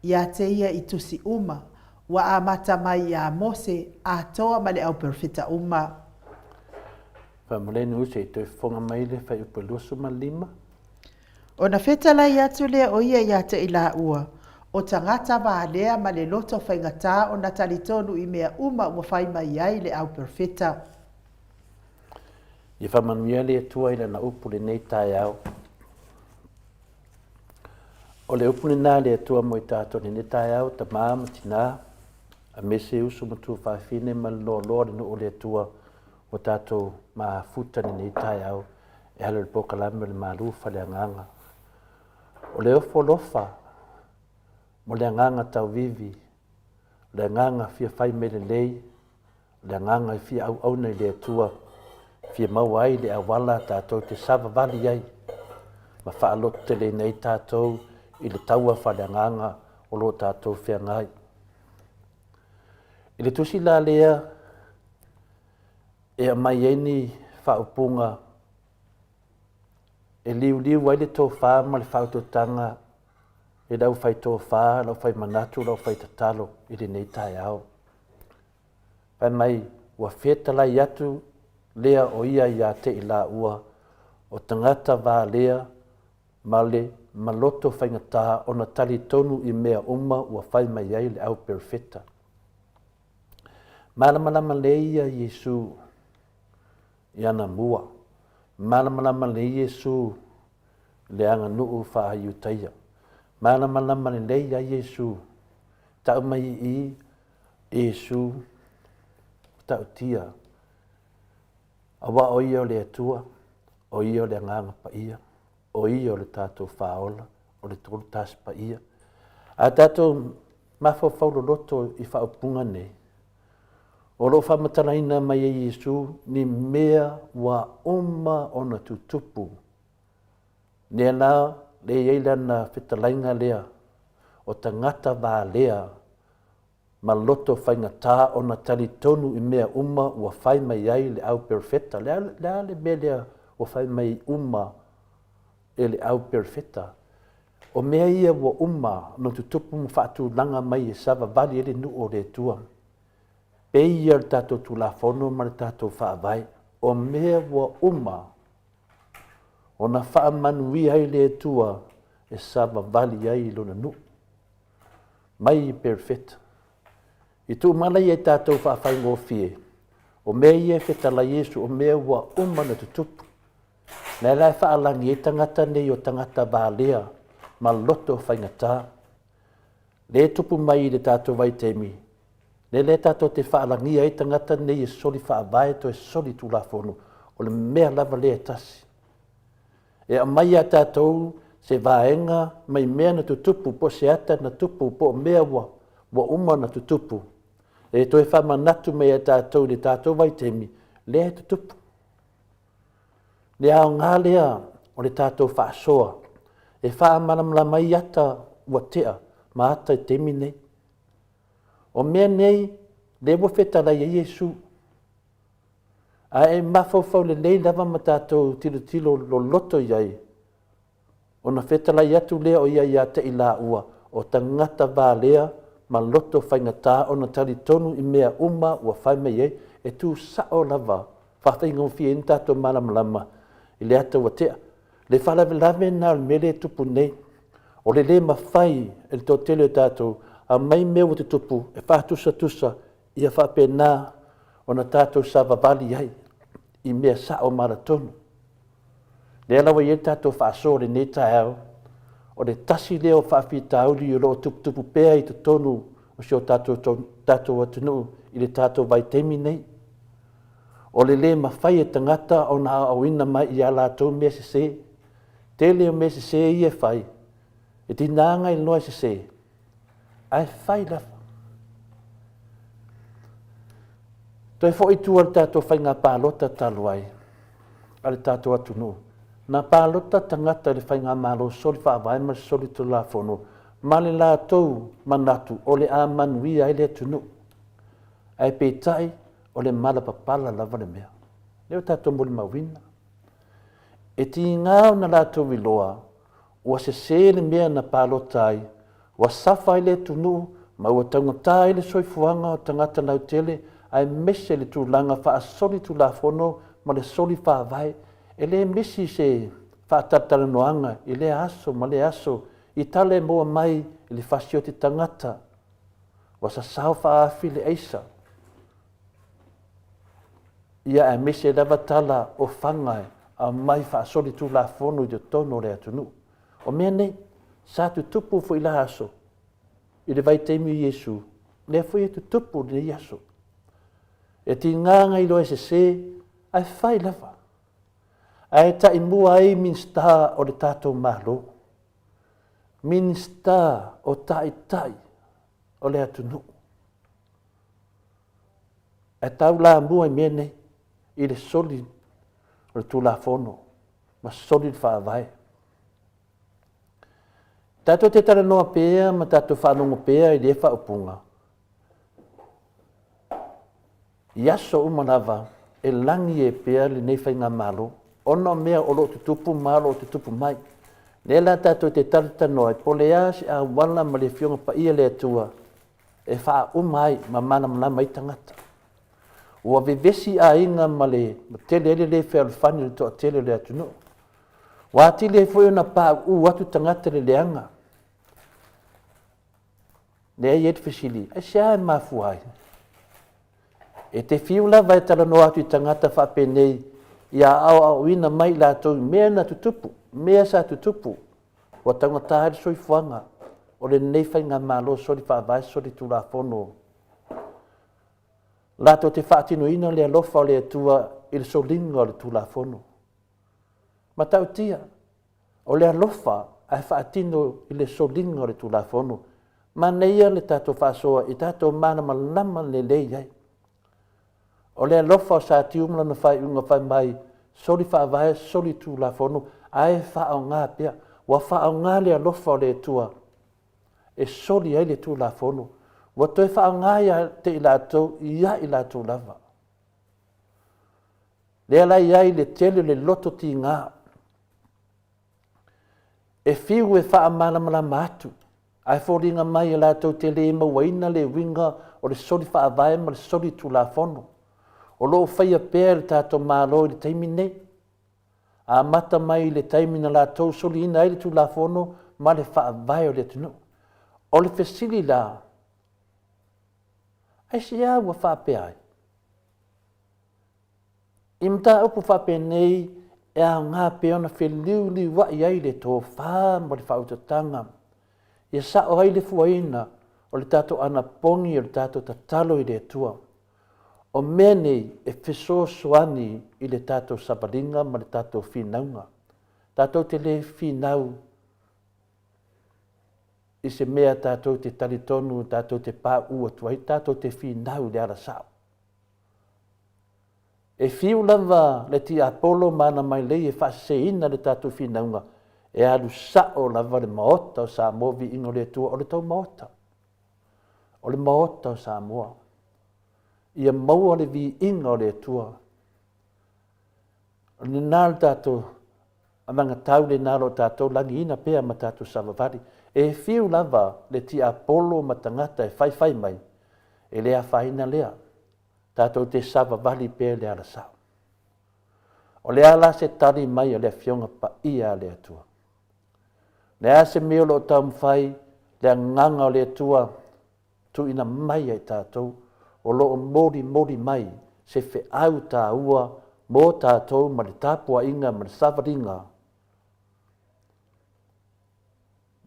i ate ia i tusi uma. Wa amata mai a Mose a toa ma le au perfeta uma. Whamoleni use i te whonga mai le whai upa luasu ma lima. O na fetala i atu lea o ia i ate i la ua. O tangata wa lea ma le loto whaingata o na talitonu i mea uma ua whai mai ai le au perfeta. I whamanuia le tua i le na upu le nei tai au. O le upuni nā le atua mo i tātou ni tai au ta māma tina a mese usu matu whawhine ma lo lori no o le atua o tātou ma futa ni tai au e halo le pokalame le malufa le anganga. O le ofo lofa mo le anganga tau vivi, le anganga fia whai mele lei, le anganga i fia au nei le atua, fia mawai le awala tātou te sava vali ai, ma whaalote le nei tātou i le taua whale anganga o lo tātou fia ngai. I le tusi la lea e a mai eni whaupunga e liu wai le tō wha ma le whautotanga e lau whai tō wha, lau whai manatu, lau whai tatalo i le nei tai au. Pai mai ua whetalai atu lea o ia ia te i la ua o tangata wā lea ma le maloto whaingatā o na tali tonu i mea uma ua whai mai ai le au perfeta. Malamalama le ia Yesu i ana mua. Malamalama le Yesu le anga nuu wha iutaia. Malamalama le ia Yesu tau mai i Yesu tau tia. Awa o ia o le atua, o ia o le anganga pa ia, o ia o le tātou whaola, o le tolu tas pa ia. A tātou mawhawhaulo loto i whaupunga nei. O lo whamataraina mai e Yesu ni mea wa oma o na tutupu. Nea nā le eila na whitalainga lea o tangata wā lea ma loto whaingatā o na tali tonu i mea uma ua whai mai ai le au perfeta. Lea le mea lea ua whai mai uma e le au perfeta. O mea ia ua uma no tutupu mu whaatu langa mai e sava vali ele nu o le tua. Peia le tātou tu la fono ma le tātou whaavai. O mea ua uma o na whaamanui ai le tua e sava vali ai lona nu. Mai perfeta. I tu malai e tātou whaafai ngō fie. O mea ia whetala Yesu o mea ua uma na tutupu. Nai lai whaalangi e tangata nei o tangata vālea ma loto whaingatā. Le tupu mai le tātou vaitemi. Le tātou te whaalangi e tangata nei e soli whaavae to e soli tu la fono. O le mea lava le tasi. E a mai a tātou se vaenga mai mea na tutupu po se ata na tupu po mea ua uma na tutupu. E toi whamanatu mea tātou le tātou vaitemi le tutupu. Le ao ngā lea o le tātou whaasoa. E whaamanamla mai ata ua tea ma ata i temi nei. O mea nei le ua whetalai e Yesu. A e mawhauwhau le nei lava ma tātou tilo lo loto iai. O na whetalai atu lea o ia te i la ua. O tangata wā lea ma loto whaingatā o na tali tonu i mea uma ua whai mei ei. E tu sao lava. Whawhaingo fie in tātou malamalama. I le ata ua tea. Le whalawelame nā le mele tupu nei. O le mawhai e le tō tele tātou. A mai mea o te tupu e whātusa i a whapena o na tātou sa vavali ai i mea sao maratonu. Le alawa i e tātou whaaso le ne tai au o le tasi leo whaafita auli i lo tupu pēa i te tonu o sio tātou atunu i le tātou vaitemi nei. O le mawhai e tangata o na awina mai i ala tau mea se. Tele o mea se i e whai. E ti nanga i loa se. Ai whai lafa. Toi fo i tua le tātou whai ngā pālota taluai. A le tātou atunu. Nā pālota tangata le whai ngā mālo soli whaavai ma soli tu la whono. Ma le la tau manatu o le a manui ai le atunu. Ai pētai o le malapapala lava le mea. Leo tātou moli mawina. E ti ngāo na la tau viloa. Ua se le mea na pālota ai. Wa safa ile tunu ma ua tangata ile soifuanga o tangata lau tele ai mese le tūlanga wha soli tu la fono ma le soli wha vai e le mesi se wha tatara noanga i le aso ma le aso i tale moa mai i le whasio te tangata wa sa sao wha afi le eisa ia e mese lava tala o whangai a mai wha soli tu la fono i te tono le atunu o mea nei sa tutupu fo ila aso i le vaitemi Iesu le foi tutupu le aso e tinganga i loe se ai fai lava ai ta imua ai minsta o le tatou malo minsta o tai o le atunu e tau la mua i mene i le soli o le tulafono ma soli le faavae tatou te talanoa pea ma tatou faalogo pea i le faaupuga i aso uma lava e lagi e pea lenei faiga malo ona o mea o loo tutupu ma loo tutupu mai le la tatou te talatanoa e polea se auala ma le fioga paia le atua e faauma ai ma malamalama ai tagata ua vevesi aiga ma le tele ele lē fealofani le toʻatele le atunuu ua atili ai foʻi ona paʻuu atu tagata leleaga leai e te fesili ai sea e mafua ai e te fiu lava e talanoa atu i tagata faapenei ia aʻoaʻoina mai latou mea na tutupu mea sa tutupu ua taugatā ai le soifoaga o lenei faiga malo soli faavae soli tulafono latou te faatinoina o le alofa o le atua i le soliga o le tulafono ma tautia o le alofa ae faatino i le soliga o le tulafono ma neia le tatou faasoa i tatou malamalama lelei ai o le alofa o sa tiu lana faiuga fai mai soli faavae soli tulafono ae faaogā pea ua faaogā le alofa o le atua e soli ai le tulafono ua toe faaogā ia te i latou ia i latou lava le alai ai le tele le loto tigā e fiu e faamalamalama atu ae foliga mai e latou te lē mauaina le uiga o le soli faavae ma le soli tulafono o loo faia pea le tatou malo i le taimi nei amata mai i le taimi na latou soliina ai le tulafono ma le faavae o le atunuu o le fesili la ai sea ua faapea ai i mataupu faapenei e aogā pea ona feliuliuaʻi ai le tofā ma le faautataga ia saʻo ai le fuaina o le tatou anapogi o le tatou tatalo i le atua o mea nei e fesoasoani i le tatou savaliga ma le tatou finauga tatou te lē finau i se mea tatou te talitonu tatou te paʻū atu ai tatou te finau i le alasaʻo e fiu lava le ti apolo mana mai lei e faaseseina le tatou finauga e alusaʻo lava le maota o Samoa viiga o le atua o le taumaota o le maota o Samoa ia maua le viiga o le atua o lenā le tatou amagatau lenā lo tatou lagiina pea ma tatou savavali e fiu lava le ti apolo ma tagata e faifai mai e le afaina lea tatou te savavali pea le alasaʻo o le ala se tali mai o le afioga paia a le atua le a se mea o loo taumafai le agaga o le atua tuuina mai ai tatou o loo molimoli mai se feʻau tāua mo tatou ma le tapuaʻiga ma le savaliga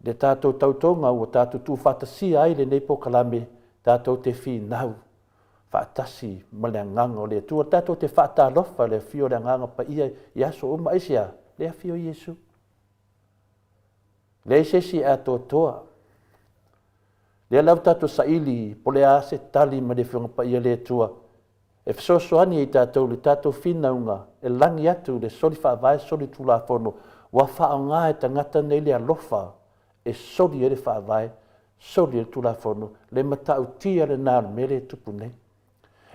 le tatou tautoga ua tatou tuufaatasia ai lenei pokalame tatou te finau faatasi ma le agaga o le atua tatou te faatalofa le afio o le agaga paia i aso uma aisia le afio iesu le sesi e atoatoa le lau tatou saʻili po le a se tali ma le fioga paia le atua e fesoasoani ai tatou le tatou finauga e lagi atu le soli faavae soli tulafono ua faaogā e tagata nei le alofa e soli ai le faavae soli le tulafono le matautia lenā le mea le tupu nei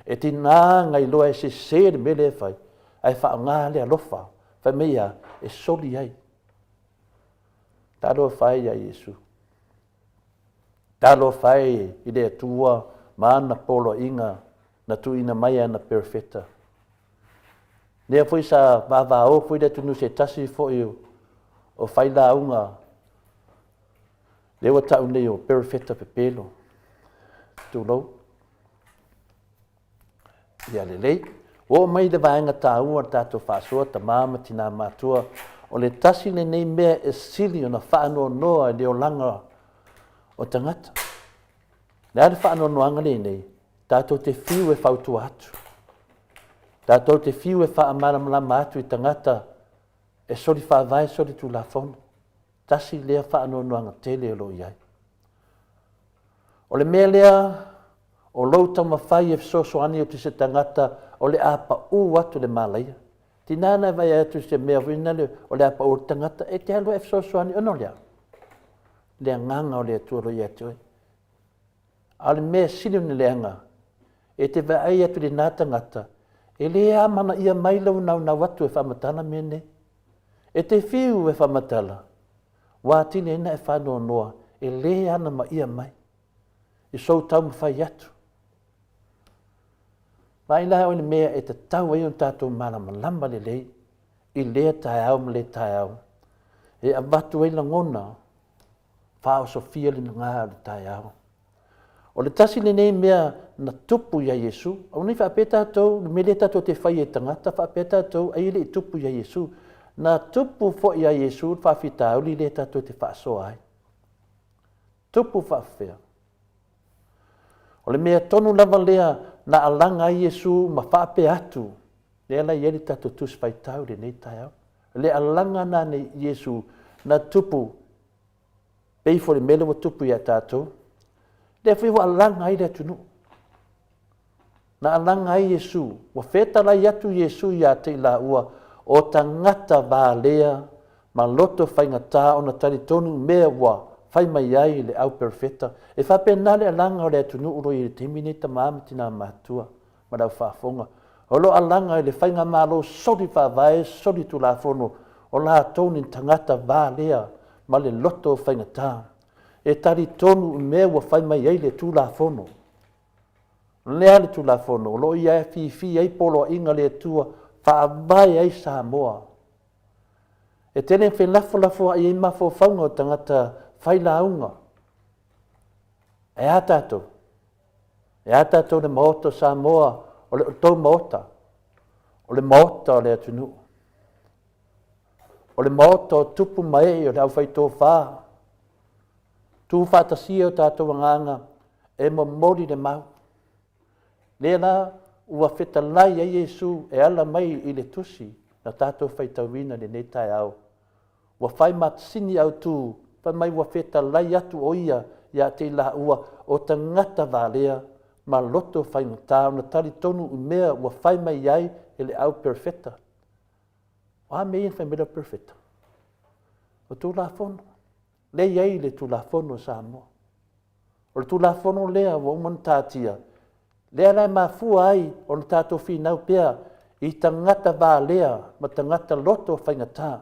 e tinā gai loa e sesē le mea le fai ae faaogā le alofa faimeia e soli ai taloa fai ia iesu taloa fai i le atua ma ana poloaʻiga na tuuina mai ana perefeta lea foi sa vaavao foi le atunu se tasi foʻi o failauga le ua taʻu nei o perefeta pepelo tulou ia lelei ua mai le vaega tāua le tatou faasoa tamā ma tinā matua O le tasi le nei mea e sili o na whaano noa le o langa o tangata. Le are whaano noanga le nei, tātou te whiu e whautua atu. Tātou te whiu e wha amaramlama atu I tangata e sori whaavai sori tu la fono. Tasi lea whaano noanga tele o lo iai. O le mea lea o louta mawhai e sosoani o te se tangata o le apa u atu le malaia. Tinana vai atu se mea wina le o le apa o tangata e te alo e sosoani ono lea. Lea nganga o lea tuaro i atu e. A le mea sili ni leanga e te vai atu le nā tangata e lea mana ia mailau nau na watu e whamatala mene. E te whiu e whamatala. Wā tine ina e whanoa noa e lea ana ma ia mai. I sou tau mwhai atu. Mai la o ni mea e te tau e un tātou marama lamba le lei. I lea tae au ma le tae au. E abatu e langona. Whao Sofia li ngā le tae au. O le tasi le nei mea na tupu ia Yesu. Au ni whape tātou, me le tātou te whai e tangata, whape tātou ai le tupu ia Yesu. Na tupu fo ia Yesu, whawhita au li le tātou te whaasoa ai. Tupu whawhea. O le mea tonu lava lea na alanga ai Yesu ma whape atu. Lea la ieri tātou tus whaitau le nei tai au. Le alanga na ne Yesu na tupu. Peifo le mele wa tupu ia tātou. Le whiwa alanga ai le tunu. Na alanga ai Yesu. Wa whetala i atu Yesu ia te ila ua. O tangata vā lea ma loto whaingatā o na tari tonu mea wa. Whai mai ai le au perfeta. E whapena le alanga o le atunu uro i le temine ta maamitina mātua. Ma rau whaafonga. O lo alanga i le whainga mālo sori whawai, sori tu la fono. O la tonu tangata vā lea ma le loto whaingatā. E tari tonu mea wa whai mai ai le tu la fono. Lea le tu la fono. O lo i ai fi ai polo inga le tua. Whaavai ai Samoa. E tene whenlafo ai mafo whaunga o tangata whai launga. E a tātou. E a tātou le maota Samoa o le tau maota. O le maota o le atunu. O le maota o tupu mai o le au whai tō whā. Tu whātasia o tātou nganga e mo mori le mau. Lea la ua whetalai a Yesu e ala mai I le tusi na tātou whaitawina le nei tai au. Ua whai matsini au tū, whai mai ua whetalai atu o ia te la ua o tangata vālea ma loto whaingatā na tari tonu mea ua whai mai ai e le au perfecta. Wa me in whai mera perfecta. O tū la fono. Le iai le tū la fono Samoa. O le tū la fono lea wa umana tātia. Lea lai mafua ai o na tātou whinau pia I tangata vālea ma tangata loto whaingatā.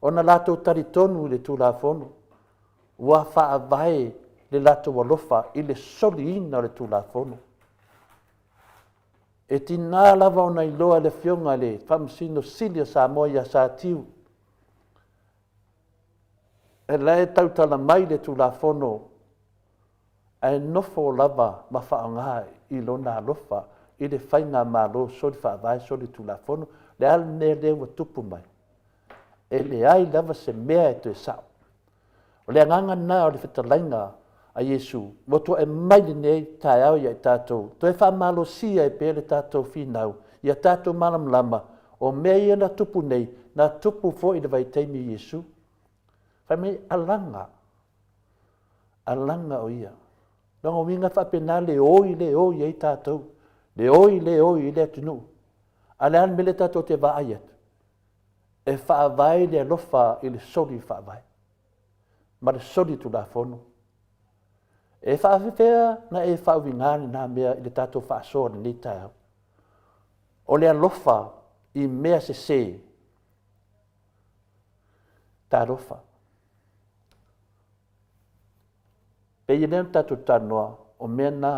O na lātou tari tonu le tū la fono. Ua whaavai le lātou walofa I le soli ina le tū la fono. E tina lava o na iloa le fionga le whamsino silia Samoa ia sa tiu. E lai tautala mai le tū la fono. E nofo lava ma whaangai I lona alofa I le whainga malo sori whaavai sori tu la fono le al ne le wa tupu mai. E le ai lava se mea e te sao. O le anganga na o le whetalainga a Yesu moto e mai le nei tae au ia I tātou. To e wha malo sia e pere tātou whinau ia tātou malam lama o mea ia na tupu nei na tupu fo I le vai teimi Yesu. Whai mei alanga. Alanga o ia. Nongo winga whapena le oi ai tātou. Le oi le atunu. Ale an mele tātou te vaayat. E whaavai le alofa I le sori whaavai. Ma le sori tu la fono. E whaawhewhea na e whaawingani nā mea I le tātou whaasoa ni tāu. O le alofa I mea se. Tā alofa. Pe i leo tātou tānoa o mea nā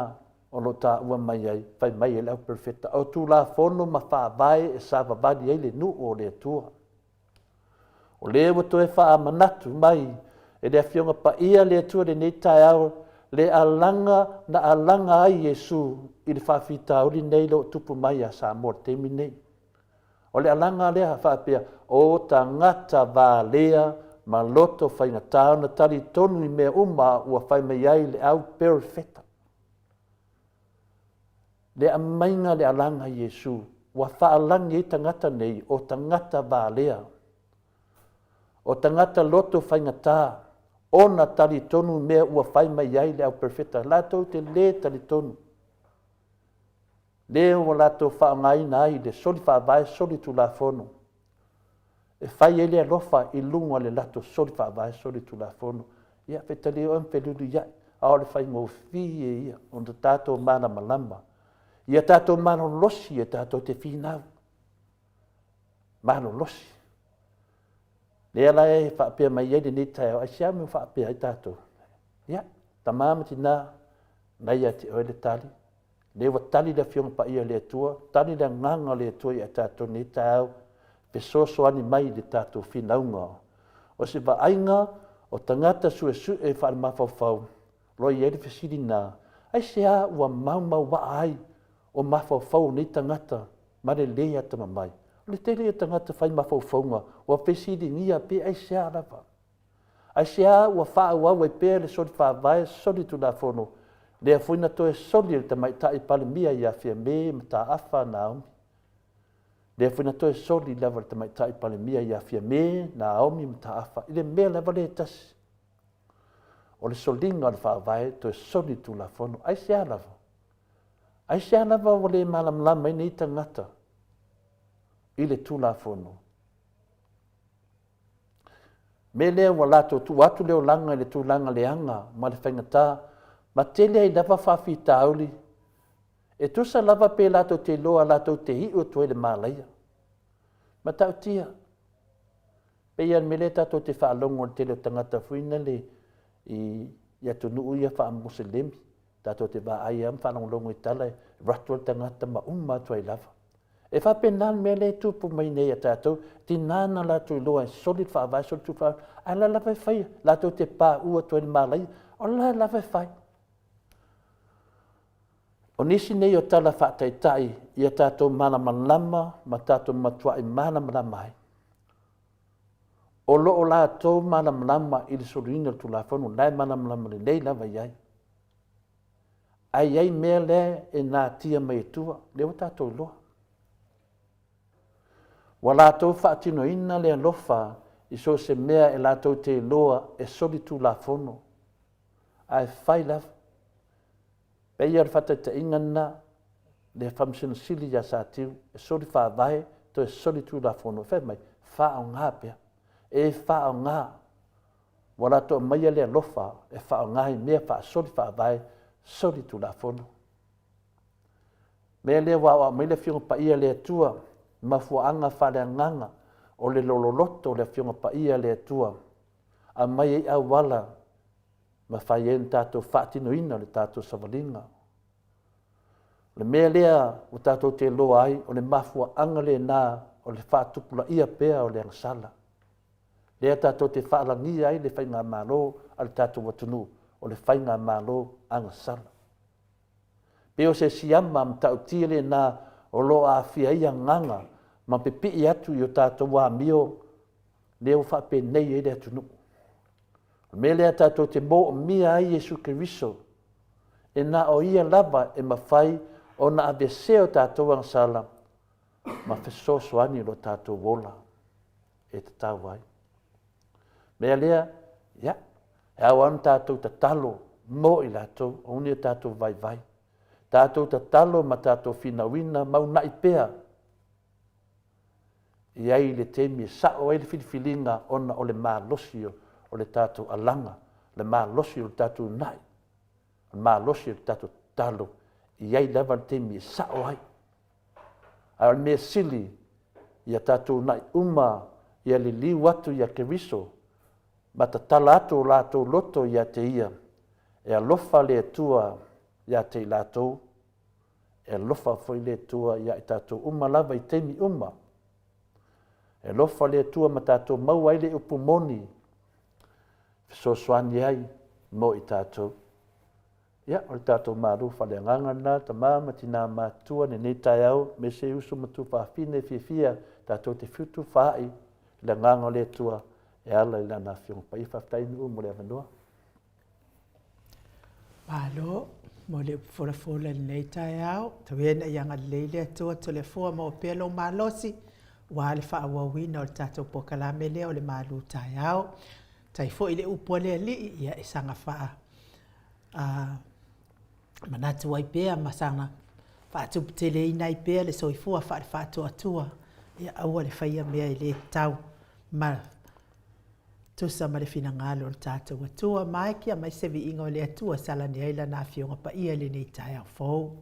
o lo tā ua mai ai, whai mai e leo perfecta. O tū la fono ma whaavai e sa wavadi ai le nu o le tua. O le wato e wha manatu mai e le fionga pa ia le tua le nei tai au le alanga na alanga ai Yesu I le whawhita ori nei lo tupu mai a Samoa temi nei. O le alanga lea whaapea, o tangata vā lea, ma loto whainga na tari tonu I mea ua whai mei ai le au perfecta. Le amainga le alanga Yesu, wa whaalangi I tangata nei, o tangata vā lea. O tangata loto whainga ona tari tonu mea ua whai mei ai le au perfecta. Lato te le tari tonu. Leo wa lato whaangai nai le soli whaavae soli tu la fono. E whai ele alofa I lunga le lato soli whaavae soli tu la fono. Ia whetali o ampelulu ia. Ao le whai ngō fie ia. O te tātou mana malama. Ia tātou mana losi e tātou te whinau. Mana losi. Lea lai e whaapea mai ele ni tae o. Ai sia me whaapea I tātou. Ia. Tamama tina. Nei a te oele tali. Le wa tali da fionga pa ia le tua, tali da nganga le tua I a tātou ni tāu, pe soani mai le tātou whinaunga. O se wa ainga, o tangata sue e whaare mawhauwhau, roi ere whesiri nā, ai se a ua mau wa ai, o mawhauwhau ni tangata, mare lea tama mai. O le tere e tangata whai mawhauwhaunga, ua whesiri ngia pe ai se a rapa. Ai se a ua whaau e pe le sori whaavae, sori tu la fono, Lea fuina toe soli te mai tai palemia ia fia me mta afa Naomi. Lea fuina toe soli level te mai tai palemia ia fia me Naomi mta afa. Ile me level e tas. O le solinga le whaavae toe soli tu la fono. Ai sea lava. Ai sea lava o le malam lama ina I tangata. Ile tu la fono. Me lea wa lato tu watu leo langa ile tu langa leanga ma le whaingata. Ma tele ai lava whawhi tauli. E tusa lava pe lato te loa lato te hi o tue le malaia. Ma tau tia. Pe ian mele tato te whaalongo o tele o tangata fuina le I atu nuu ia wha muslimi. Tato te ba ai am whalongo I tala ratu tangata ma tuai lava. E whapenan mele tupu mai nei a tato, ti nana lato I loa solid whaavai, solid tu whaavai. Ala lava whai, lato te pā ua tue le malaia. O la lava whai. O nisi nei o tala whaataitai, ia tātou mana malama, ma tātou matua I mana malama ai. O loo la tō mana malama I le sorina tu la whanu, lai mana malama le nei lava iai. Ai iai mea le e nā tia mai tua, leo tātou loa. Wa la tō whaatino ina le alofa, I so se mea e la tō te loa e soli tu la whanu. Ai whai lava. Pei ar whata te ingana le whamsina sili ya sa tiu, e sori whaavae, to e sori tu la whono. Whai mai, wha o ngā pia. E wha o ngā. Wala to mai le alofa, e wha o ngā I mea wha sori whaavae, sori tu la whono. Mea le wa mai le fionga pa ia le tua, mafuanga wha le nganga, o le lololoto le fionga pa ia le tua. A mai e au wala, ma whai en tātou whaatino ina le tātou savalinga. Le mea lea o tātou te loa ai, o le mafua anga le nā, o le whaatupula ia pea o le angsala. Lea tātou te whaalangi ai le whainga mālo, a le tātou watunu, o le whainga mālo angsala. Peo se siama am tau tia le nā, o loa a fia ia nganga, ma pepi I atu I o tātou wā mio, leo whaape nei e le atunu. Me lea tātou te mō mia ai Jesu Keriso, e nā o ia lava e mawhai o na aveseo tātou angsala, ma whesosoani lo tātou wola e te tau ai. Mea lea, ia, e au anu tātou ta talo mō I lātou, o unia tātou vai vai. Tātou ta talo ma tātou whina mau nai pea. Iai le temi e sao ai le whiliwhilinga ona o le mā losio, o le tātou alanga, le mā losi o le tātou nai, le mā losi o le tātou talo, iai lewa le temi e sao ai. A le mea sili, ia tātou nai ia le liu atu ia Keriso, ma ta tala atu o lātou loto ia te ia, e alofa le tua ia te lātou, e alofa foi le tua ia I tātou lava I temi e alofa le tua ma tātou mau ai le upumoni, so soani ai mo I tātou. Ia, o le tātou māru whaleanganga nā, ta māma tina mātua ne nei tai au, me se usu matu whawhine fia tātou te whitu whai, le nganga le tua, e ala i lana whiong pa i whaftainu mo le avanua. Malo, mo le fora nei tai au, tawena ianga leile atua to le fua mo pelo malosi, wa le whaawawina o le tātou pokalame leo le malu tai au, tai fo i le upo le li, ia e sanga wha. Manatu ai pea masanga, whaatu tele ina i pea le soifua whaatu atua, ia aua le whaia mea i le tau, ma tusa ma le fina ngalo le tātou atua, mai kia mai sevi inga o le atua sala ni aila na fionga pa ia le nei tai au fau.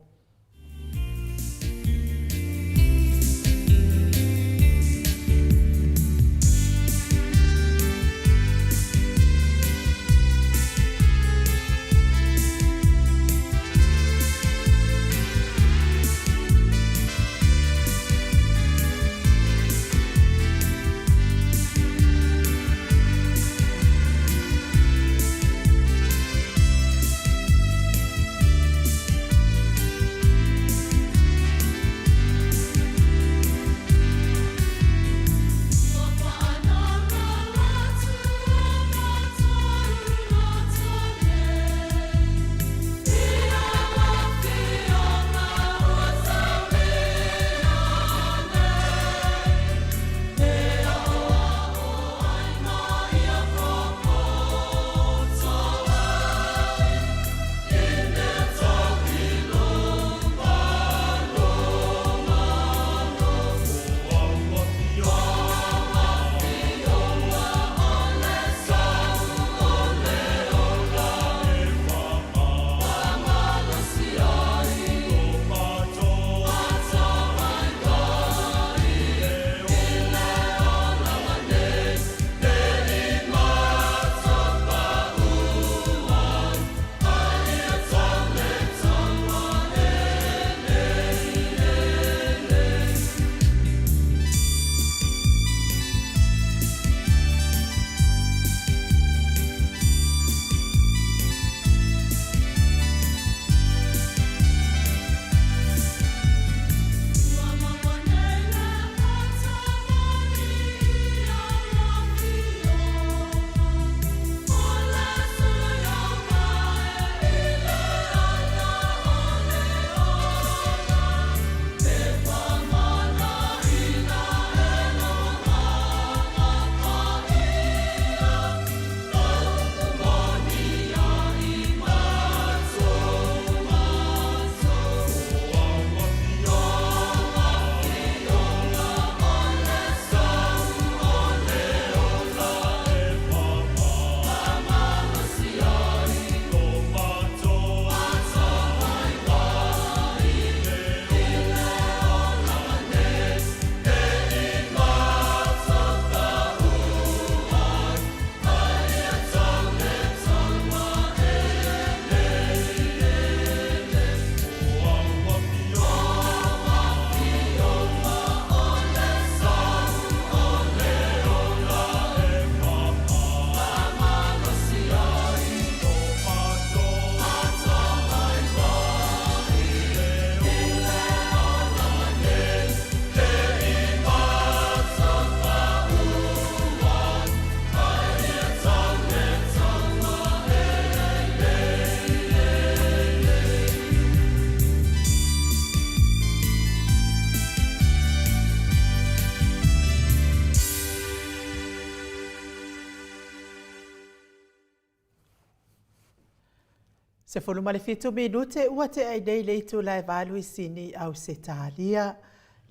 Se fulu malefitu minute ua te ai nei leitu lai valu i sini au se talia.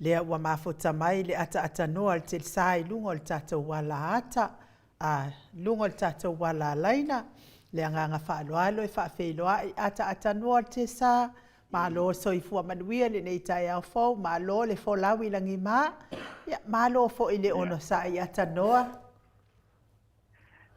Lea ua mafuta mai le ata noa te sai lungo le tato wala ata. Lungo le tato wala laina. Lea nganga whaaloalo e whaafeiloa i ata noa te sa. Malo soifua manuia le nei tai au fau. Malo le folawi langi maa. Malo fo i le ono sa i ata noa.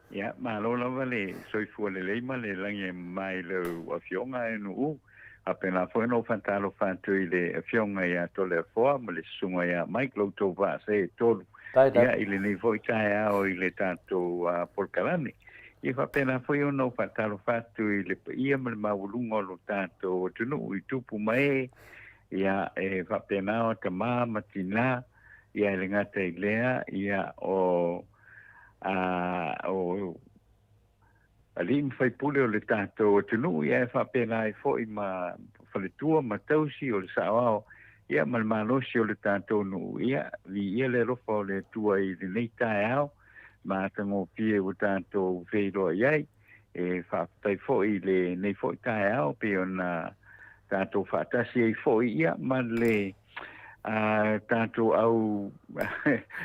Ya, malo lava le soifua le leima le langi mai le afionga e nuu. Apena foi no fantalo fanto i le afionga ia tole foa, ma le sunga ia mai kloutou va se tolu. Ia i le nei foi tai au i le tato polkalani. I whapena foi o no whataro whatu I le pa ia ma le maulunga lo tātou tunu I tupu mai ia e whapena o ta ma tina ia le ngata I lea ia o alim fai pule o le tātou tunu ia e whapena I foi ma whaletua ma tausi o le saoao ia ma le malosi o le tātou nu ia vi ia le rofa o le tua I le nei tae au ma tango pie o tātou wheiro iai e whaatai foi le nei foi tae au pe o na tātou whaatasi ei foi ia ma le tātou au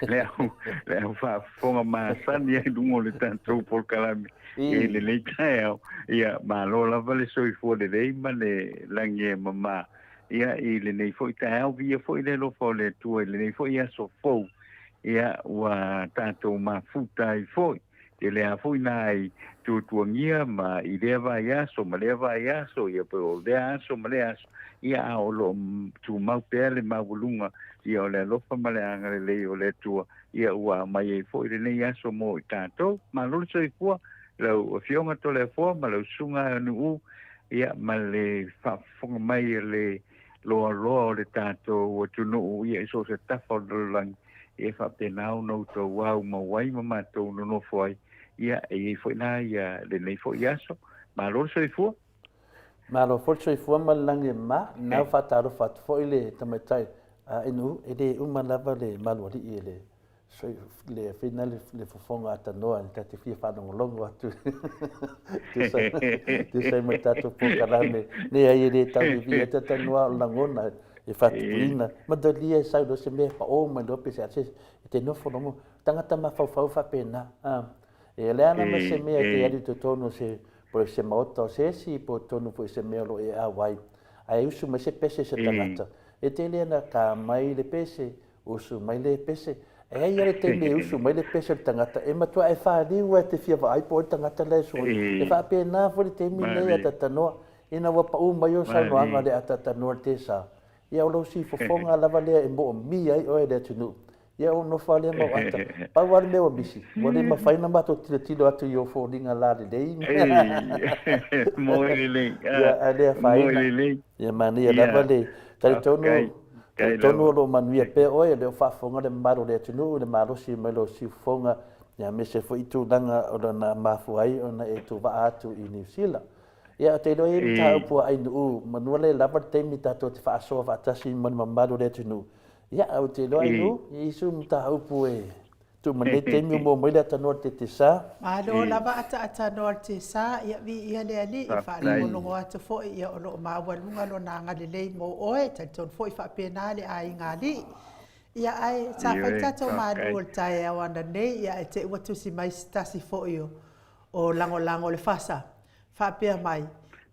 le au whaafonga ma sani ai lungo le tātou polkalami e le nei tae au ia ma lola vale soi fo le rei ma le langi e mama ia I le nei foi tae au via foi le lofa o le tua le nei foi ia so fou ia ua tātou mafuta I foi te lea foi nai tuangia ma I lea vai aso ma lea vai aso ia pe o lea aso ma lea aso ia a o lo tu mau pea le maulunga ia o le lofa ma le anga le o le tua ia ua mai e foi le nei aso mo I tātou ma lolo so I kua lau o fionga to le fua ma lau sunga anu u ia ma le whafonga mai le loa o le tātou o tunu u ia iso se tafa o le langi e whapenau no tō wau ma wai ma mātou no no foi ia e foi na ia le nei foi aso ma lor so I fua ma lo for so I fua ma langi ma na whataro whatu foi le tamatai inu e le uma lava le maluari I le so le whina le whafonga ata noa ni kati whia whanongo longo atu te sai ma tātou pōkarame ne ai le tau ni via tata noa o langona e whatuina. Ma dolia e sau do se mea pa o ma dope se ate te nofo longo. Tangata ma whau whapena. E leana ma se mea te ari to tono se po se maota o se si po tono po se mea lo e a wai. Ai usu ma se pese se tangata. E te leana ka mai le pese, usu mai le pese. E ai are te me usu mai le pese le tangata. E matua e whaariwa te fia wa ai po tangata le so. E whapena fori te mi nei atatanoa. Ina wapa u mai o sa noanga le atatanoa te sa. Ia o lo si fofonga lava lea e mo mi ai o e le tunu. Ia o no fale mo ata. Pa wale me o bisi. Wale ma faina mato tilo atu i o fo ringa la le lei. Mo le lei. Ia a lea faina. Ia mani ia lava le. Tari tonu lo manuia pe o e leo fafonga le maro le tunu. Le maro si me lo si fofonga. Ia me se fo itu langa o na mafu ai o na e tu va atu i New Zealand. Ia te loe I ta upu ai nuu, manua le lava te mi tato te whaasoa whaatasi man mamaro le tunu. Ia au te loe nuu, isu mta upu e tu mane te mi mo moile atanoa te sa. Malo lava atanoa te sa, ia vi ia le ali, I whaali molongo atu fo ia o loo mawalunga lo na ngale lei mo oe, taton fo I whapena le ai ngali. Ia ai, sa whaitato malu o tae awana nei, ia e te uatusi mai stasi fo io o lango le fasa. Whapea mai,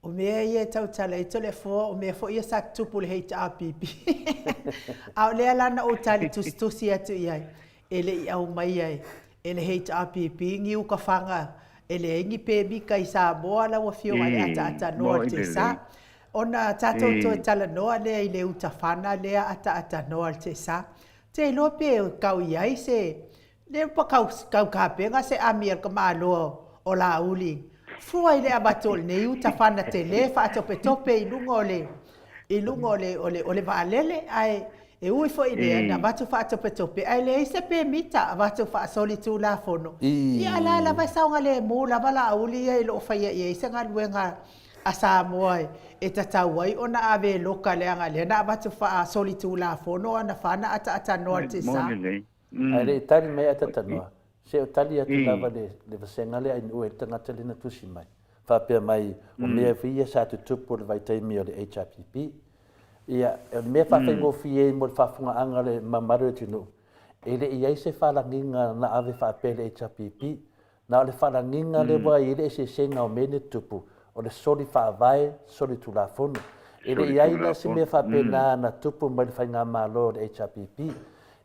o mea ia tau tala I tole fo, o mea fo ia sa tupu le HRPP. Au lea lana o tali tusi atu iai, ele I au mai ai, ele HRPP, ngi uka whanga, ele ingi pēmika I sa moa la wa fio ai ata noa te sa. Ona tātou to tala noa lea I le uta whana lea ata noa te sa. Te lope o kau iai se, le pa kau kāpenga se amir ka māloa o la uli. Fua I le abatol nei uta whana te le, whaatope I lungo le vaalele, ai e ui fo I lea na watu whaatope, ai le isa pe mita, watu whaasoli tū la fono. Ia la vai saunga le mū, la wala auli ia I lo whaia ia, isa ngā luenga a Samoa e tatau ai, ona ave loka leanga le, na watu whaasoli tū la fono, ana whana ata noa te sa. Ai le tari mea ata noa. Se o tali atu lava le vasenga le ai ue tangata le na tusi mai. Whapea mai o mea whia sa tu tupu le vai taimi o le HRPP. Ia mea whawhengo whie mo le whafunga anga le mamaru e tunu. E le iai se whalanginga na ave whapea le HRPP. Na o le whalanginga le wai ele se senga o mene tupu. O le sori whaavai, sori tu la fono. E le iai na se mea whapea na tupu mai le whainga malo le HRPP.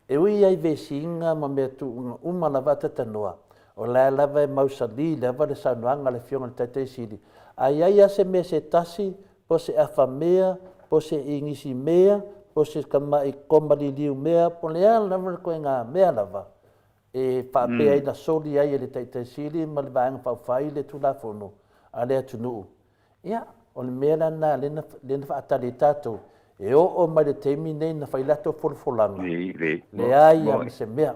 E ui ai vesinga ma mea tu uma lava tatanoa. O la lava e mausali, lava le saunuanga le fionga le taitei siri. Ai ai ase mea se tasi, po se afa mea, po se ingisi mea, po se kama I komali liu mea, po lea lava le koe ngā mea lava. e whape ai na soli ai e le taitaisili ma le vaenga whawhai le tulafono a le atunuu. Ia, o le mea lana lena whaatali tātou e o mai le teimi nei na whailato folfolanga. Le ai a se mea.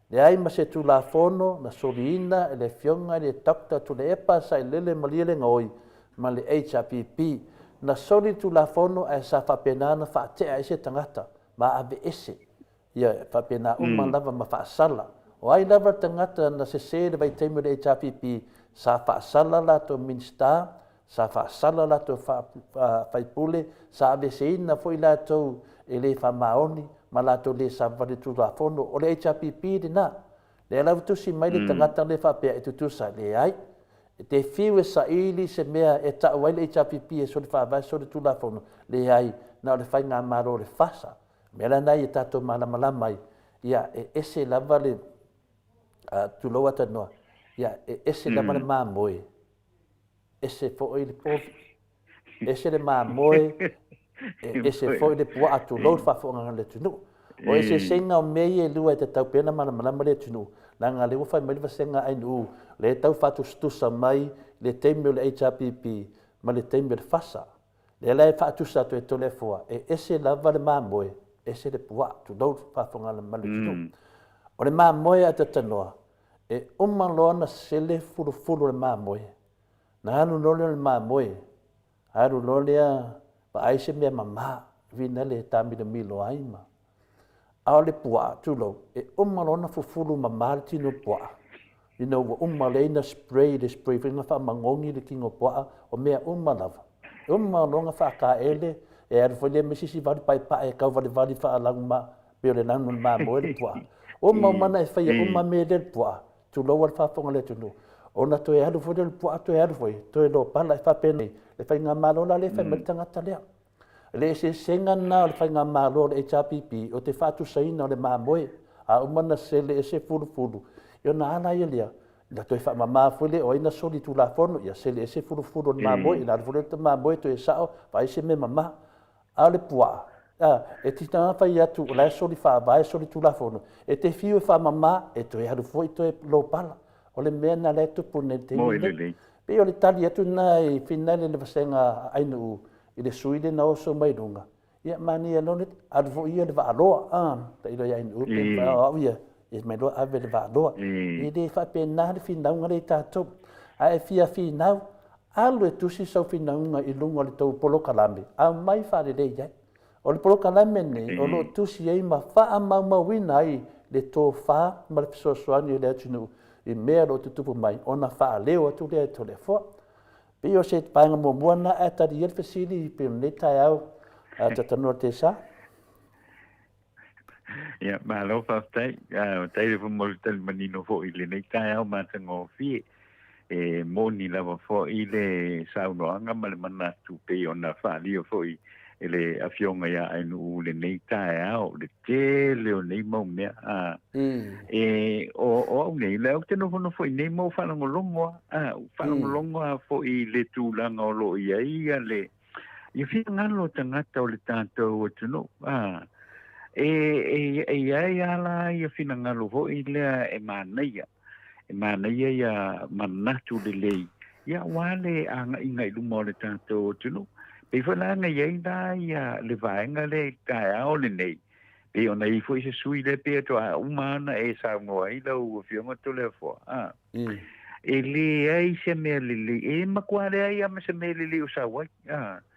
Le ai ma se tulafono na soliina e le fionga le takta tu le epa sa lele malia le ngoi ma le HRPP na soli tulafono e sa whapenana whaatea e se tangata ma ave ese. Ia whapena lava ma whaasala. O ai lava tangata na se le vai teimi le HRPP sa whaasala la to minsta, sa whaasala la to whaipule, sa ave se ina fo la to e le whamaoni, ma la to le sa vale tulafono o le HRPP de na. Le lau tusi mai le tangata le whapea e tutusa le ai. E te whiu e sa ili se mea e ta wai le HRPP e so le whawai so le tulafono le ai na o le whai ngā maro le whasa. Mela nai e tato malamalama ai. Ia e ese lava le tuloa tanoa. Ia e ese lava le māmoe. Ese fo i le povi. Ese le māmoe. Ese fo i le pua atu lou whafonga le tunu. O ese senga o mei e lua e te tau pena malamalama le tunu. Na ngā le whai maliwa senga ainu le tau whatu stusa mai le teimio le HRPP ma le teimio le whasa. Le lai whatu sa tu e tole fua. E ese lava le māmoe. Ese le pua tu lou whafonga le mali tunu. O le māmoe a te tanoa. E umaloa na sele furu le māmoe. Na anu lole le māmoe. Aru lole a pa aise mea mama. Vina le tamina milo aima. Ao le pua tu lou. E umaloa na fufuru mama le tino pua. Ina ua umale na spray le spray. Vinga wha mangongi le kingo pua. O mea umalava. Umaloa nga wha ka ele. E arfolia mesisi vali pai pai. Kau vali wha alangu ma. Peo le nanu māmoe le pua. Uma mana e whaia uma me le pua. Tu lou al whafonga le tunu. Ona to e haru fo le pua to e haru fo. To e lo pala e whapene. Le whai ngā mālola le whai maritangata lea. Le se senga nā le whai ngā mālola le HRPP. O te whatu saina o le māmoe. A umana se le e se furu. Io na ana ia lea. Na to e wha mamā fwele o ina soli tu la fono. Ia se le e se furu le māmoe. Ina fwele te māmoe to e sao. Whai se me mamā. A le pua. E tina whai atu o lai soli whaavai soli tu la fono. E te whiu e wha mamā. E to e haru fwoi to e lo pala. O le mea na le tupu ne te mine. Pe o le tali atu na i finale le vasenga ainu i le suile na oso mai runga. Ia mani e lonet, adu fo ia le va aloa. Ta ilo ia ainu pe au ia. E mai loa ave le va aloa. I le wha pe nā le finaunga le tātou. A e fia finau. Alu e tusi sau finaunga i lunga le tau polo kalame. A mai wha le lei iai. O le polo kalame ne, o lo tusi ei ma wha mau wina ai le tō wha ma le pisoasuani le atunu. I mea lo te tupu mai, ona wha leo atu lea to le fua. Pe o se paenga mua na e tari el fesili i pe ne tai au a te tanua te sa. Ia, mahalo whaftai. Tai le whamolu tali manino fo i le nei tai au mātango fie. E moni lava fo i le saunoanga ma le manatu pe ona wha lio fo i ele afionga ia ainu le nei tae au le tele o nei mau mea e o nei leo te no fono foi nei mau whanangolongo whanangolongo fo i le tūlanga o lo ia le ia whia ngalo tangata o le tātou o tino ai ala ia whia ngalo fo i lea e mānaia ia manatu le lei ia wale anga ingai lumo le tātou o tino pe fala nga yai da ya le vaenga le tae o le nei pe ona I foi se sui le pe to a umana e sa ngoi lo o fionga to le fo e le ai se me le e ma kware ai ma se me le o sa wai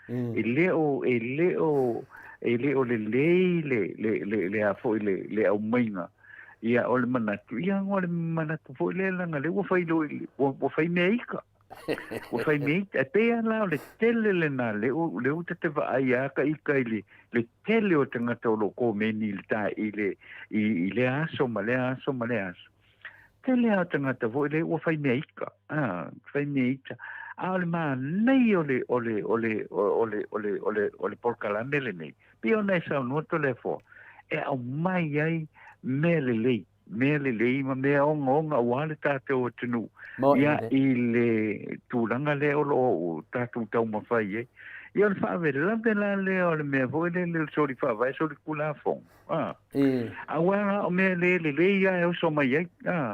e le o le a foi le au mainga ia o le manatu ia o le manatu foi le langa le o fai lo o fai meika o fai mei a te ala o le tele le na le o te va ai aka I kai le tele o tangata o lo ko meni le ta I le aso ma le aso tele o tangata vo le o fai mei ka fai mei ta a le ma nei o le porkalande le nei pi o nei sa no to le fo e au mai ai mele le ma me onga wale tate o tunu ia I le tūranga le o lo tātou tau mawhai ia le fa'avelave la lea o le mea foi le soli fa'avae soli kulafong auaga o mea lelelei ia e oso mai ai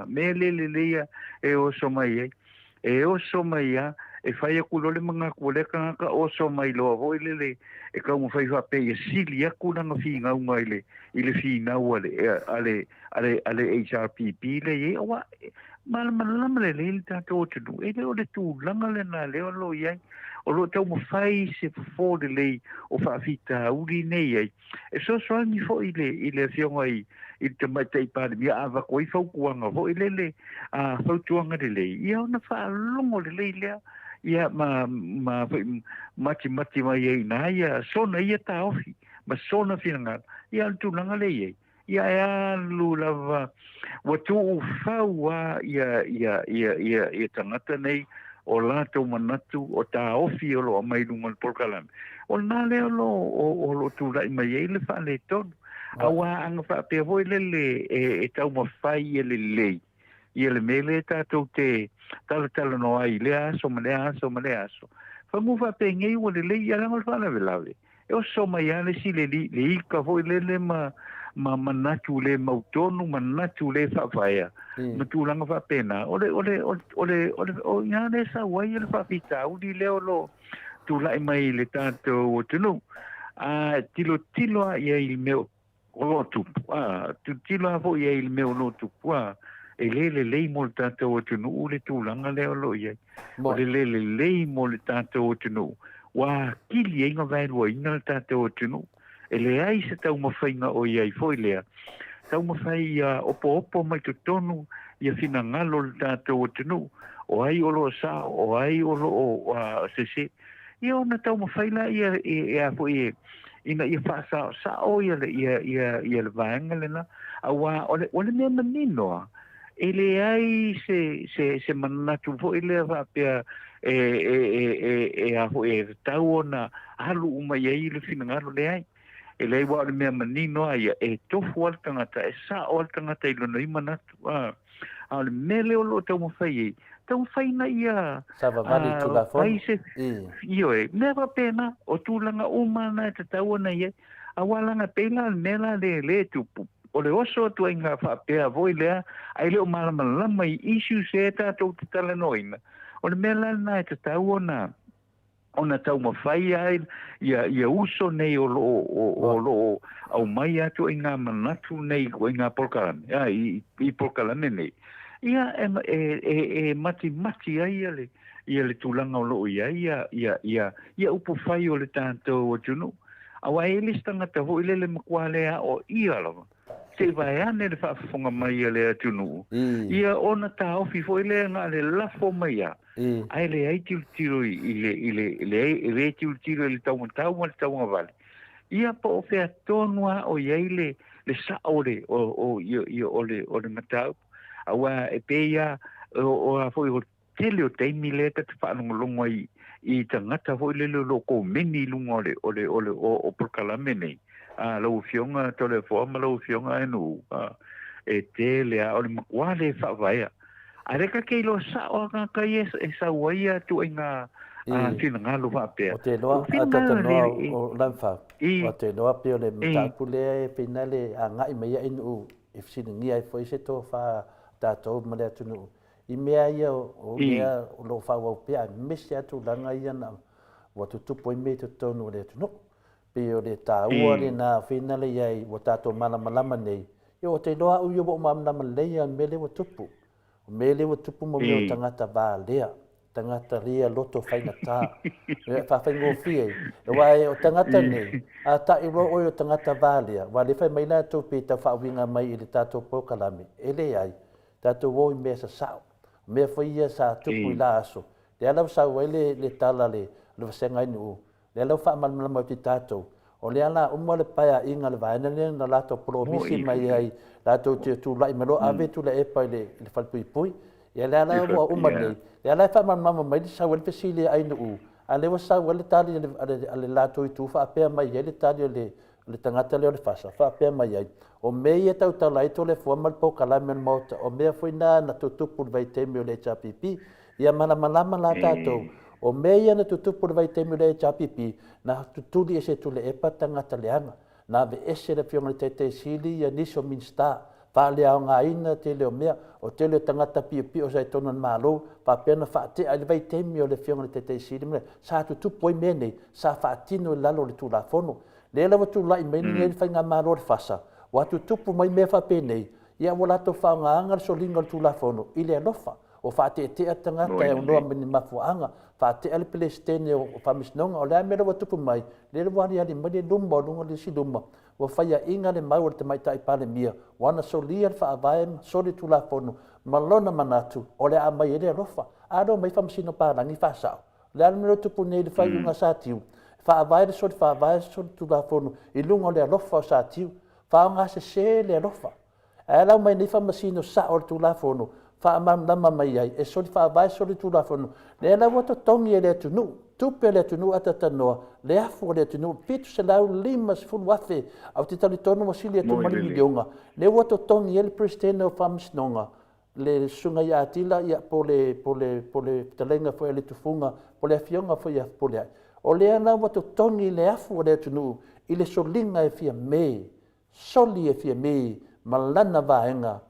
mea lelelei ia e oso mai ai e oso mai ia e fai aku lole magaku o le kagaka oso mai loa foi lele e kaumu fai fa'ape ia sili aku laga figauga i le finau ale HRPP le ia ua malamalama lelei le tatou atunuu e le o le tulaga lena lea o lo iai o lo tau mawhai se fo lelei o whaafita uri nei ai. E so ni fo i le fionga i te maitai pandemia awa koi faukuanga fo i lele a fautuanga lelei. Ia ona whaalongo lelei lea. Ia mati mai ei na ia sona ia ta ofi. Ma sona finanga. Ia tūnanga lei ei. Ia e alu lava watu ufaua ia tangata nei o lato manatu o ta ofi o lo mai lunga polkalan o na le o lo tu lai mai ele fa le ton awa anga fa pe voi le e tau ma fai ele le ele mele ta to te tala no ai le aso fa mu fa pe ngai o le ia la fa la velave e o so mai ale si le ka voi le ma manatu le mautonu manatu le fa faia tu langa fa pena ole ya le sa wai le fa pita u di le lo tu lai mai le tanto o tunu a tilo ia il meu o tu tu tilo vo ia il meu no tu e le mo tanto o tunu le tu langa le lo ia o le mo le tanto o tunu wa kili inga vai lo ina tanto o tunu e le ai se tau mawhainga o iai foi lea. Tau mawhai opo mai tu tonu ia fina ngalo le tātou o tenu. O ai olo sa, o ai olo o sese. Ia ona tau mawhai la ia a foi ina ia whaasa sa o ia le vaenga le na. Awa ole mea maninoa. E le ai se manatu foi lea whapea e a foi tau ona halu umai ai le fina ngalo le ai. E lei wa le mea manino ai e tofu al tangata e sa o al tangata i lona i manatu a le mele o lo tau mawhai na ia sa vavali tu la fon io e mea pena o tūlanga umana e te tau ana ia a walanga pena mela le tupu o le oso tu inga whapea voi lea ai leo malamalama i isu se tātou te talanoina o le mela na e te tau ana ona tau mawhai ai ia uso nei o lo au mai atu i ngā manatu nei o i ngā polkalame i polkalame nei ia e mati ai ia le tūlanga o lo ia upo whai o le tātou o tunu awa e le stangata ho i le makualea o ia lava se vai ane le whaafonga mai ia le tunu ia ona tā ofi fo i le ngā le lafo mai ia ai le ai tiro i le tiro le tau ma le tau vale ia po fe tonua o iai le sa ore o le matau awa e pe ia o a foi o tele o teimi le ka te whaanongolongo i tangata foi le lo ko meni lunga o porkalame nei lau fionga tole forma lau fionga enu e tele o le makuale whaavaia areka kei lo sa o ka kai e sa waia tu inga fina ngalo va pe o te loa atata noa o lanfa o te loa pe o le mtakule e pinale a ngai mea inu e fsini ngia e foi se to fa tatou ma le atunu i mea ia o mea o lo fa wau pe a mesi atu langa ia na wa tutupo i me te tonu le atunu pe o le ta ua le na finale iai o tatou malama nei o te loa u yobo malama leia mele o tupu mele o tupu mo me o tangata valea tangata ria loto faina tā fa faingo fie e wai o tangata nei a ta i ro o tangata valea wa le fai mai na to pe ta fa winga mai i le tatou pokalame ele ai tatou wo me sa sa me foi ia sa tupu la aso le ala sa wele le tala le senga inu le ala fa mal mal ti tatou o le ala o mo le paia inga le vaina le na lato provinsi mai ai lato te tu lai melo ave tu le e pa le falpui ia le ala o umane ia la fa mama mai sa wel pesile ai no ale wa sa wel tali ale lato i tu fa pe mai ele tali le tangata le fa pe mai ai o me ia tau lai to le formal po kala men mota o me foi na tutu pur vai te me le chapipi ia mana la tato o mea na tutupu le vai temi le chapipi na tutuli e se tule e patanga taleanga na ve ese le fionga le tete sili ya niso minsta fa le au nga ina te le mea o te le tangata pi o sai tonu malo pa pena fa te ai vai temi o le fionga le tete sili me sa tutupu i mene sa fa tino lalo le tula fono le la watu lai me ni fa nga malo le fasa watu tupu mai me fa pene ia wala to fa nga anga so linga le tula fono ile lofa o fa te tangata e no me ni mafuanga fa te ale pelestene o fa misnonga o le me lo tupu mai le wani ali me le lumba lunga le siduma o fa ia inga le mai o te mai tai pale mia wana so lia fa vai so le tula fono malona manatu o le a mai ele rofa a do mai fa misino pa langi fa sa le ale me lo tupu nei le fa unga sa tiu fa vai so tula fono i lunga le rofa sa tiu fa nga se le rofa ala mai ni fa misino sa o tula fono fa lama mai ai e soli fa vai soli tu la fono le la voto tongi e le tunu tupe le tunu atatanoa le afu le tunu pitu se lau limas ful wafe au te tali tonu masili e tu mani milionga le voto tongi e le pristene o famisnonga le sunga ia atila ia pole talenga fo ele tufunga pole fionga fo ia pole ai o le ana voto tongi le afu le tunu i le solinga e fia me soli e fia me malana vaenga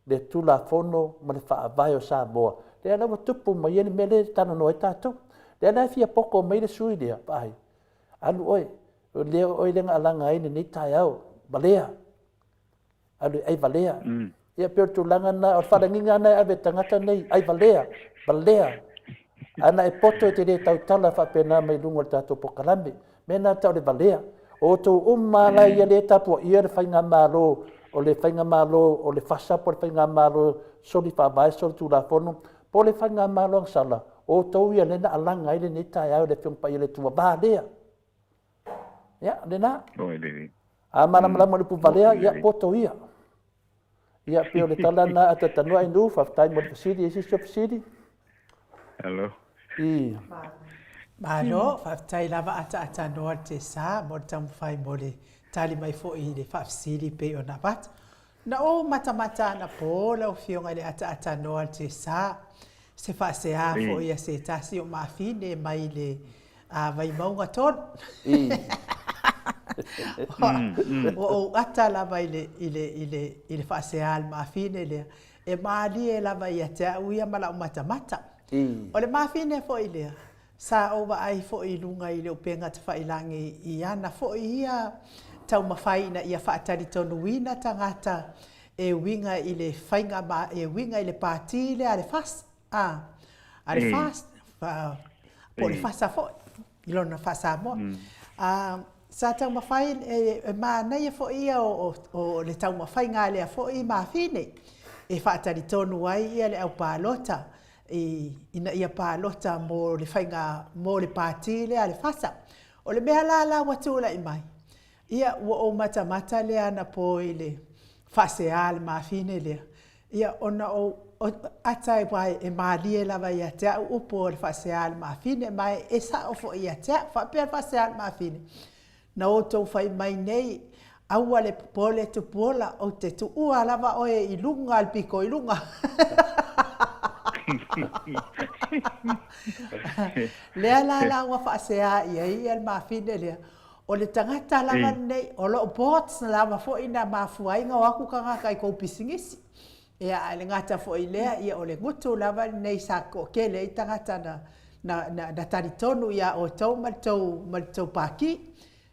le tula fono ma le whaavai o sa moa. Le ana wa tupu mai eni mele tano no e tātou. Le ana fia poko mai le sui lea, pai. Anu oi, leo oi lenga alanga aini ni tai au, balea. Anu ai balea. Ia peo tulanga na, o wharanginga na ave tangata nei, ai balea, balea. Ana e poto e te re tautala whapena mai lunga le tātou pokalame. Mena tau le balea. O tō umala ia le tapua ia le whainga mālo, o le whainga malo, o le whasa po le whainga malo, soli whaavai, soli tūra whono, po le whainga malo ang sala, o tau ia lena alanga ile ne tai au le whiongpa i le tua bā lea. Ia, lena. A malamalama le puvalea, ia poto ia. Ia pio le talana ata tanua inu, whaftai mo le fasiri, esi sio fasiri? Hello. I. Malo, whaftai lava ata noa te sa, mo le tamu whai mo le tali mai fo i le whaafsiri pe o na bat. Na o mata na pola o fionga le ata noa te sa. Se whaasea fo i a se tasi o maafine mai le vai maunga ton. O ata lava i le whaasea al maafine le. E maali e lava i a te uia mala o mata. O le maafine fo i lea. Sa o wa ai fo i lunga i le upenga te whailangi i ana fo i ia tau mawhai na ia whaatari tonu wina tangata e winga i le whainga ma e winga i le pāti le ale fast ale fast po le fast fo i lona fast mo sa tau mawhai e mana ia fo ia o le tau mawhai ngā lea fo i mawhine e whaatari tonu ai ia le au pālota ina ia pālota mo le whainga mo le pāti le ale fast o le mea la watula i mai ia o mata le ana po ile faseal mafine le ia ona o atai pai e malie lava ia te o po le faseal mafine mai e sa o fo ia te fa per faseal mafine na o to fai mai nei aua le pole tu pola o te tu ua lava o e ilunga al piko ilunga le la wa fasea ia el mafine le o le tangata lava nei o lo bots na lava fo ina mafuai nga waku kanga kai ko pisingisi ia le ngata fo ilea ia o le gutu lava nei sako ke le tangata na taritonu ia o tau maltou paki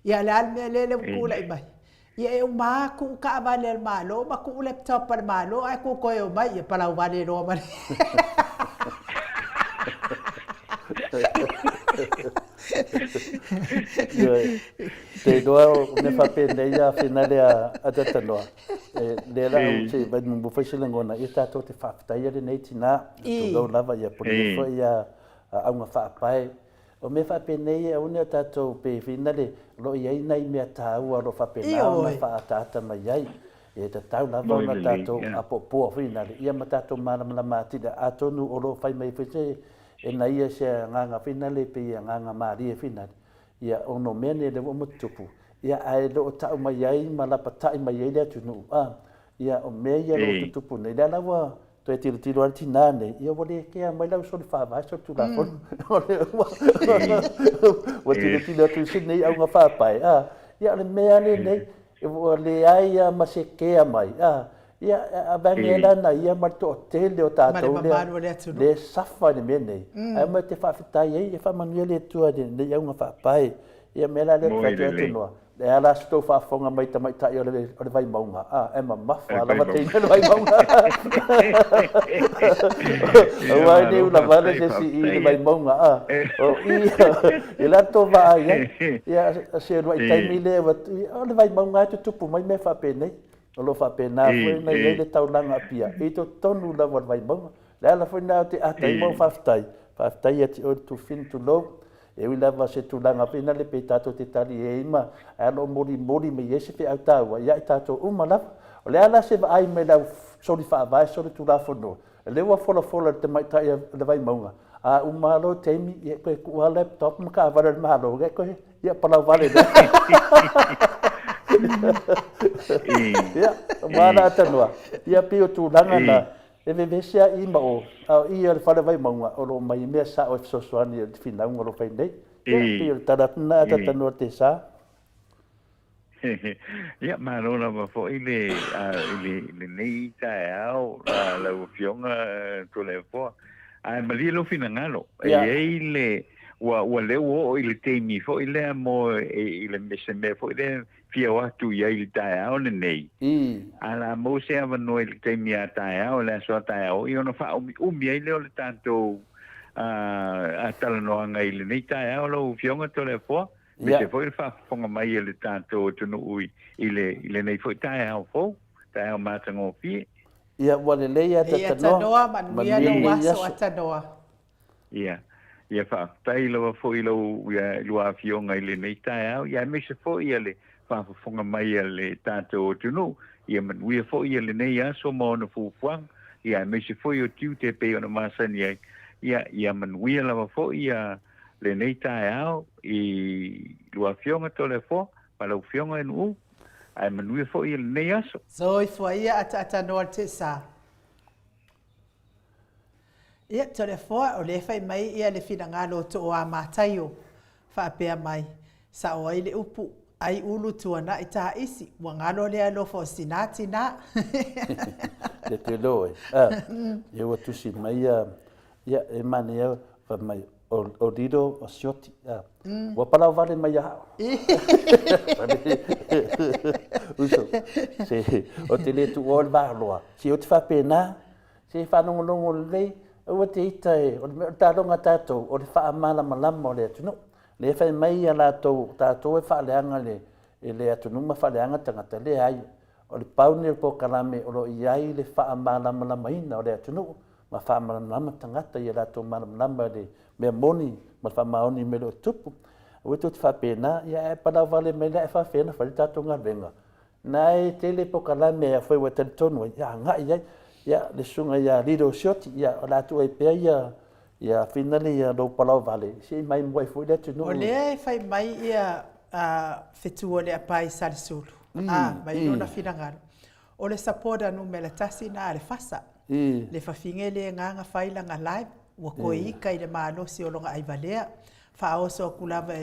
ia le alme le kula i mai ia e uma ku ka vale malo ma ku laptop par malo ai ku ko e mai ia para vale ro mai te doa me fa pende ia finale a tatanoa le la se ba mu fa silangona ia tato te fa taia le nei tina tu do lava ia por fo ia a unha fa pai o me fa pende ia una tato pe finale lo ia nei me ta ua lo fa pena na fa tata mai ai e te tau lava na tato a popo finale ia matato mana mati da atonu o lo fai mai fese e na ia se nganga finale pe ia nganga mari finale ia ono mene le o mutupu ia ai lo tau mai ai mala patai mai ai le tunu ia o me ia lo tutupu nei la wa pe tilo al tinane ia wale ke mai lau so fa vai so tu la fo ole wa tilo tu sinei au nga fa pai ia le mea nei le ai ma se ke mai ia avangela na ia ma to tele o tatou le safa ni menei ai ma te fa fitai ai fa mania le tua de nei au nga fa pai ia mela le fa tu no le ala sto fa fonga mai tamai tai o le vai maunga e ma mafa la te le vai maunga vai ni una vale de si le vai maunga o ia la to va ia se vai tai mi le o le vai maunga tu mai me fa pene o lo fa pena foi na le tau langa pia e to tonu la vai maunga le ala foi na te atai mo fa tai ati o tu fin tu lo e wila va se tulanga pena le petato te tali e ima alo mori me yese pe auta ia tato umala o le ala se vai me la so di fa vai so tu la fono le wa fola te mai tai le vai maunga umalo temi e ko laptop ma ka va le malo ke ko ia pala vale ia mana tanua ia pio tulanga na e vevesia i mao ia le fale vai maunga o lo mai mea sa o sosoani e finaunga lo fai nei ia taratana tatanu te sa ia marona ma fo ile nei tae au la ufionga to le fo ai mali lo finangalo ile wa le o ile temi fo ile mo ile meseme fo ile fia watu ia i tae au nei ala mo se ava no il temi a tae au la so tae au i ona fa umi ai le o le tanto a tala no anga i le nei tae au lo fionga to le fo me se foi fa fonga mai le tanto tunu ui ile nei foi tae au fo tae au matango fi ia wale leia tatanoa manuia no waso atanoa ia fa tai lo fo i lo ia lua fionga i le nei tae au ia me se fo ia le fa fonga mai le tato tunu ia man we fo ia le nei aso mo no fu fuang ia me se fo yo tiu te pe ona masani ia man we la fo ia le nei tae au i lua fionga to le fo pa lo fionga en ai man we fo ia le nei aso so i fo ia ata no te sa ia to le fo o le fai mai ia le finangalo to o amataio fa pe mai sa o ile upu ai ulu tuana i tā isi, wa ngalo lea lo fo sinati na. Le te loe. Ia wa tusi mai, ia e mani ia wa mai o rido o sioti. Wa palau vale mai a hao. Uso. O te le tu o le valoa. Si o te whapena, si whanongonongo lei, o te ita e, o le tāronga tātou, o le whaamala malama o le atunu. Le fai mai ala tātou e whaaleanga le atunuma whaaleanga tangata le ai. O le paune po kalame o lo iai le whaamalama ina o le atunu. Ma whaamalama tangata i ala tō malama le mea moni ma whaamaoni me lo tupu. O eto te whapena, ia e parau vale me le e whawhena whale tātou ngā renga. Nai te le po kalame a whai wa tani tonu, ia ngai iai. Ia le sunga ia lido sioti, ia o lātu ai pēr ia finale ia do palau vale si mai moi foi le tu no o le fai mai ia fetu o le apai sal sulu mai no na finangalo o le sapoda no mela tasi na le fasa le fafinge le nganga faila nga live wa ko ika ile malo si o longa ai valea fa oso kulava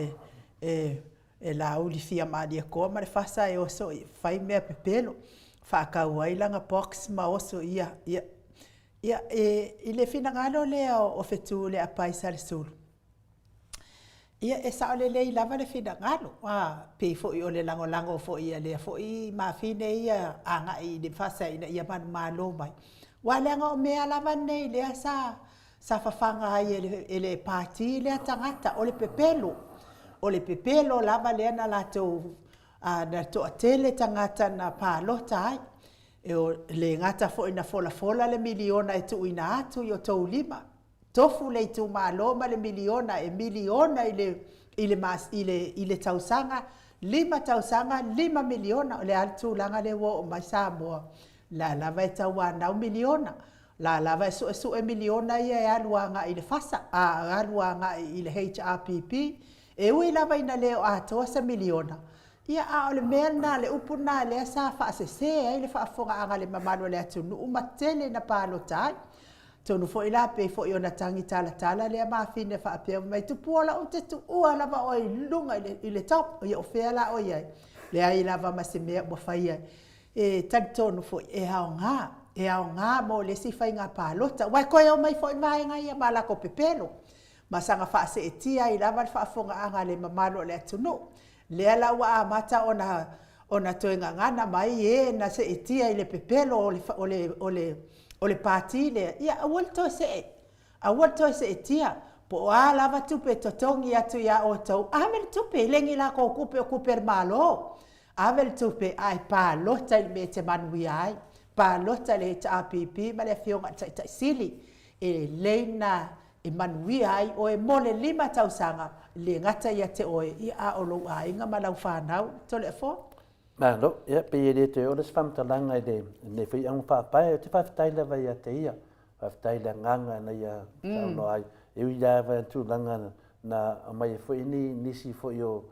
e la uli fia ma dia ko ma le fasa e oso fai me pepelo fa ka waila nga box ma oso ia ile finangalo le o fetu le apai sal sulu. Ia e sa ole le lava le finangalo. Pe fo i ole lango fo ia le fo i ma fine ia anga i le fasa ia man malo mai. Wa lenga o mea lava nei le sa fafanga ai ele party le tangata ole pepelo. Ole pepelo lava le na lato na to atele tangata na palota ai. E o le ngata fo ina fola le miliona e tu ina atu yo tau lima. Tofu le tu maloma le miliona e miliona ile tausanga, 5 miliona o le altu langa le wo o mai Samoa. La lava e tau wanau miliona. La lava e su e miliona ia e aluanga ile fasa, aluanga ile HRPP. E ui lava ina leo atoa sa miliona. Ia a o le mea na le upu na le sa whaasese ai le whaafonga anga le mamano le atu nu umatele na palo tai. Tonu fo ila pe fo i ona tangi tala tala le mawhine whaapea mai tupuola o te tu ua lava o i lunga i le top o i o whea la o iai. Le ai lava ma se mea ua whaia. E tani tonu fo e hao ngā. E hao ngā mo le si whai ngā pālota. Wai koe o mai fo i mai ngā ia malako pepelo. Ma sanga whaase e tia i lava le whaafonga anga le mamano le atu nu. Lea la ua a mata ona toenga ngana mai e na se etia i le pepelo o le pāti le. Ia awal toi se etia. Po a lava tupe totongi atu ia o tau. Avel tupe lengi la ko kupe o kuper malo. Avel tupe ai pālota i me te manui ai. Pālota le ta apipi ma le fionga ta sili. E leina e manui ai o e mole 5 tausanga. Le ngata ia te oe i a o lou a inga malau whanau. Tole e fo? Malo, ia pe e te o le whamtalanga i le ne whi ang whaapai, te whaftaila vai a te ia. Whaftaila nganga na ia sauno ai. E ui ia vai tu langa na mai e whi nisi whi o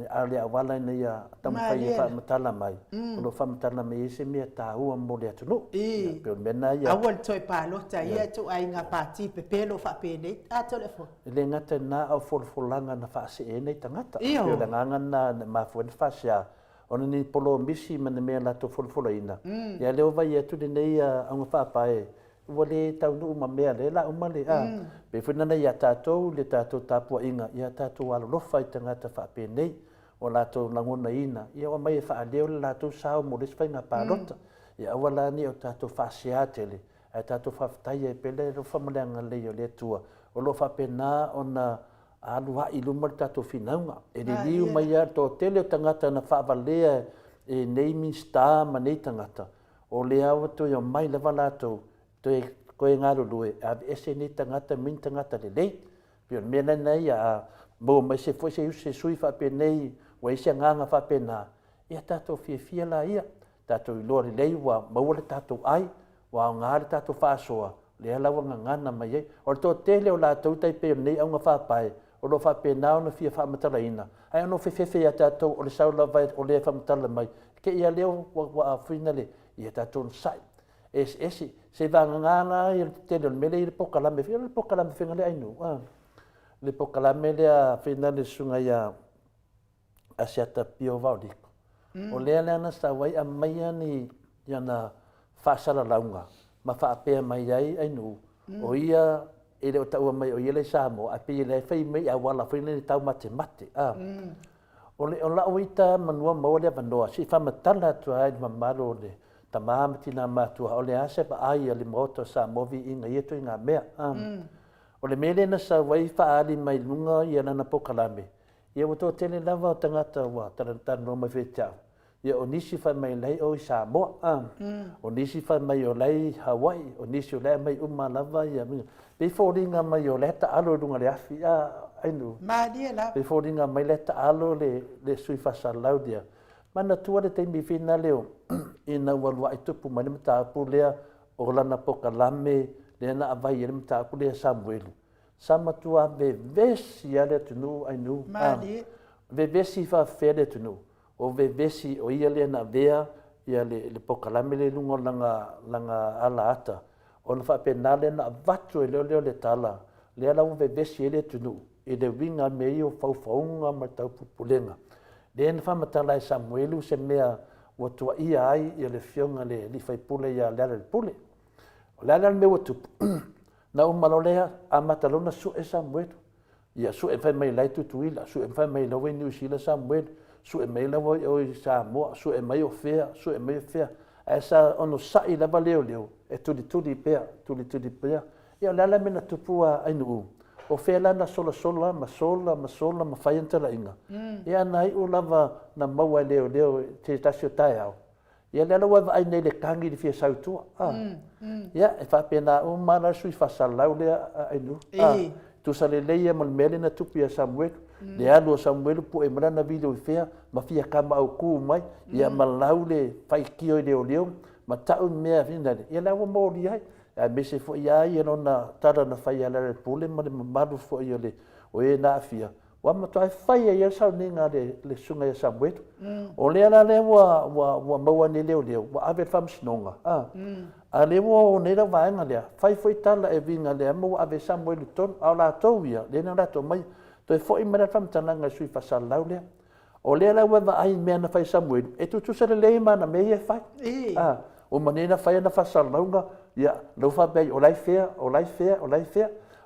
ale a wala na ia tamwhai e whamatala mai. Ono whamatala mai e se mea tā ua mo le atunu. Peo mena ia. Awal toi pālota ia tu ai ngā pāti pepelo whapene. A tole fo? Le ngata nā au wholwholanga na whaase e nei tangata. Peo le nganga na mafuene whaasea. Ona ni polo misi mana mea lato wholwhola ina. Ia leo vai atu le nei aunga whaapae. Ua le taunu uma mea le la uma le a. Pe whinana ia tātou le tātou tāpua inga. Ia tātou alolofa i tangata whaape nei. O lato langona ina. Ia o mai e whaaleo le lato sao mo le swai ngā pālota. Ia awala ni o tātou whaasea tele. Ai tātou whaftaia e pele ro whamaleanga leo le tua. O lo whape nā o na alua i luma tātou whinaunga. E le liu mai a tō tele o tangata na whaavalea e naming star ma nei tangata. O le awa toi o mai lewa lātou. Toi koe ngaro lue. A ese nei tangata min tangata le lei. Pio mena nei a mo mai se foi se sui whape nei. Wa ise nganga whape nā. Ia tātou fia la ia. Tātou i loa le lei wa maua le tātou ai. Wa o ngāre tātou whaasoa. Le alawa ngana mai ei. O le tō tele o lātou tai peo nei au ngā whapae. O lo whape nao na fia whamatala ina. Ai ano whewhewhe a tātou o le saula vai o le whamatala mai. Ke ia leo wa a whina le. Ia tātou sai. Esi. Se vanga ngana i le tele o le mele i le pokalame. Whina le pokalame whenga le ainu. Le pokalame le a whina le sunga ia asiata pio vauriko. O lea leana sa wai a maia ni iana whaasara launga. Ma whaapea mai ai ainu. O ia e leo taua mai o iele Samoa. A pia le whai mei a wala whina ni tau mate. O le o lao ita manua maua lea manoa. Si whamatala tua ai mamaro le. Ta maamati nā mātua. O le ase pa ai a le moto Samovi inga ieto i ngā mea. O le mele na sa wai whaali mai lunga i anana pokalame. Ia wato tele lava o tangata wa tarantano mai whetau. Ia o nisi whai mai lei o i Samoa. O nisi whai mai o lei Hawaii. O nisi o lei mai uma lava ia minga. Pe fōringa mai o leta alo runga le afi. Ainu. Mādia la. Pe fōringa mai leta alo le sui whasalau dia. Mana tua le teimi whina leo. Ina walua i tupu mai ni mtaapu lea. O lana pokalame. Lea na avai ni mtaapu lea Samuelu. Sama tua vevesi ale tunu ainu. Mādia. Vevesi wha where tunu. O vevesi o ia lea na vea. Ia le pokalame le lungo langa ala ata. O na whapenale na avatu e leo le tala. Lea lau vevesi ele tunu. E le winga mei o whauwhaunga ma tau pupulenga. Lea na whamatala e Samuelu se mea watua ia ai i le fionga le li whaipule ia lea le pule. O lea le mea watupu. Na umalolea a matalona su e Samuelu. Ia su e whai mai lai tutuila. Su e whai mai lawe New Zealand Samuelu. Su e mai lawa o i Samoa. Su e mai o whea. Su e mai o whea. A sa ono sai lava leo. E tuli pea. Tuli pea. Ia lea le mena tupua ainu. O whela na sola, ma whaiantara inga. Ia nai o lava na maua leo te tasio tai au. Ia lea lawa ai nei le kangi di fia sautua. Ia e whapena o mana sui whasalau lea ainu. Tu sa le leia mal mele na tupi a Samuelu. Le alu a Samuelu po e marana video i whea. Ma fia kama au kū mai. Ia malau le whaikio i leo. Ma tau mea whina. Ia lawa mōri ai. A mese fo ia i no na tara na fai ala le pule ma le malu fo ia le o e na fia wa matai fai ia sa ninga le sunga ia Samuel o le ala le wa maua ni leo wa ave fam snonga a le wo ne la vaenga le fai foi tala e vinga le mo ave Samuel ton ala toia le na to mai to foi mera fam tananga sui fa salau le o le ala wa ai me na fai Samuel e tu sa le mana me ia fai o manena fai na fa salaunga ia lo fa be o lai fea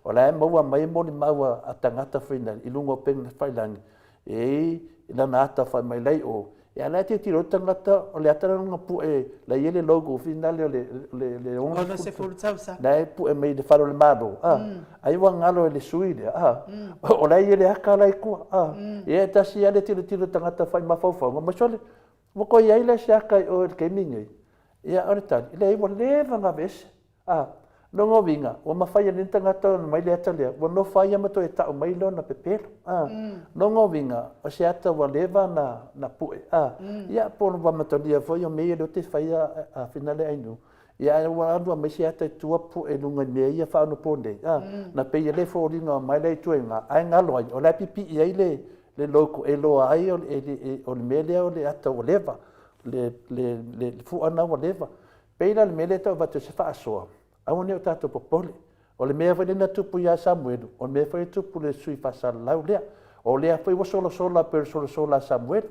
o la maua mai mo ni maua a tangata whaina i lungo peng whai langi. Ina na ata whai mai lei o. E ana te tiro tangata o le atara nga pu la iele logo whina leo le onga. Ona se furu tausa. Nei pu mei de wharo le maro. Ai wa ngalo le sui le. O la iele haka lai kua. E tasi ane tiro tangata whai mawhauwhau. Ma masole, wako i aile se haka o ke mingi. Ia ane tani, ile iwa lewa nga vese. Nongo vinga, o mawhaia ni tangata mai le atalea, wa no whaia mato e tau mai lo na pepelo. Nongo vinga, o se ata wa lewa na pue. Ia pono wa matonia foi o mea lo te whaia a finale ainu. Ia wa anua mai se ata tua pue lunga mea ia whaano ponde. Na peia le fōringa mai le tuenga, ai ngalo ai, o la pipi ia le loko e loa ai o le mea o le ata o lewa, le fuana o lewa. Peina le mele tau vatu se whaasoa. Au ne o tato popole. O le mea whaine na tupu ia Samuelu. O le mea whaine tupu le sui whasalau lea. O lea whai wa sola per sola Samuelu.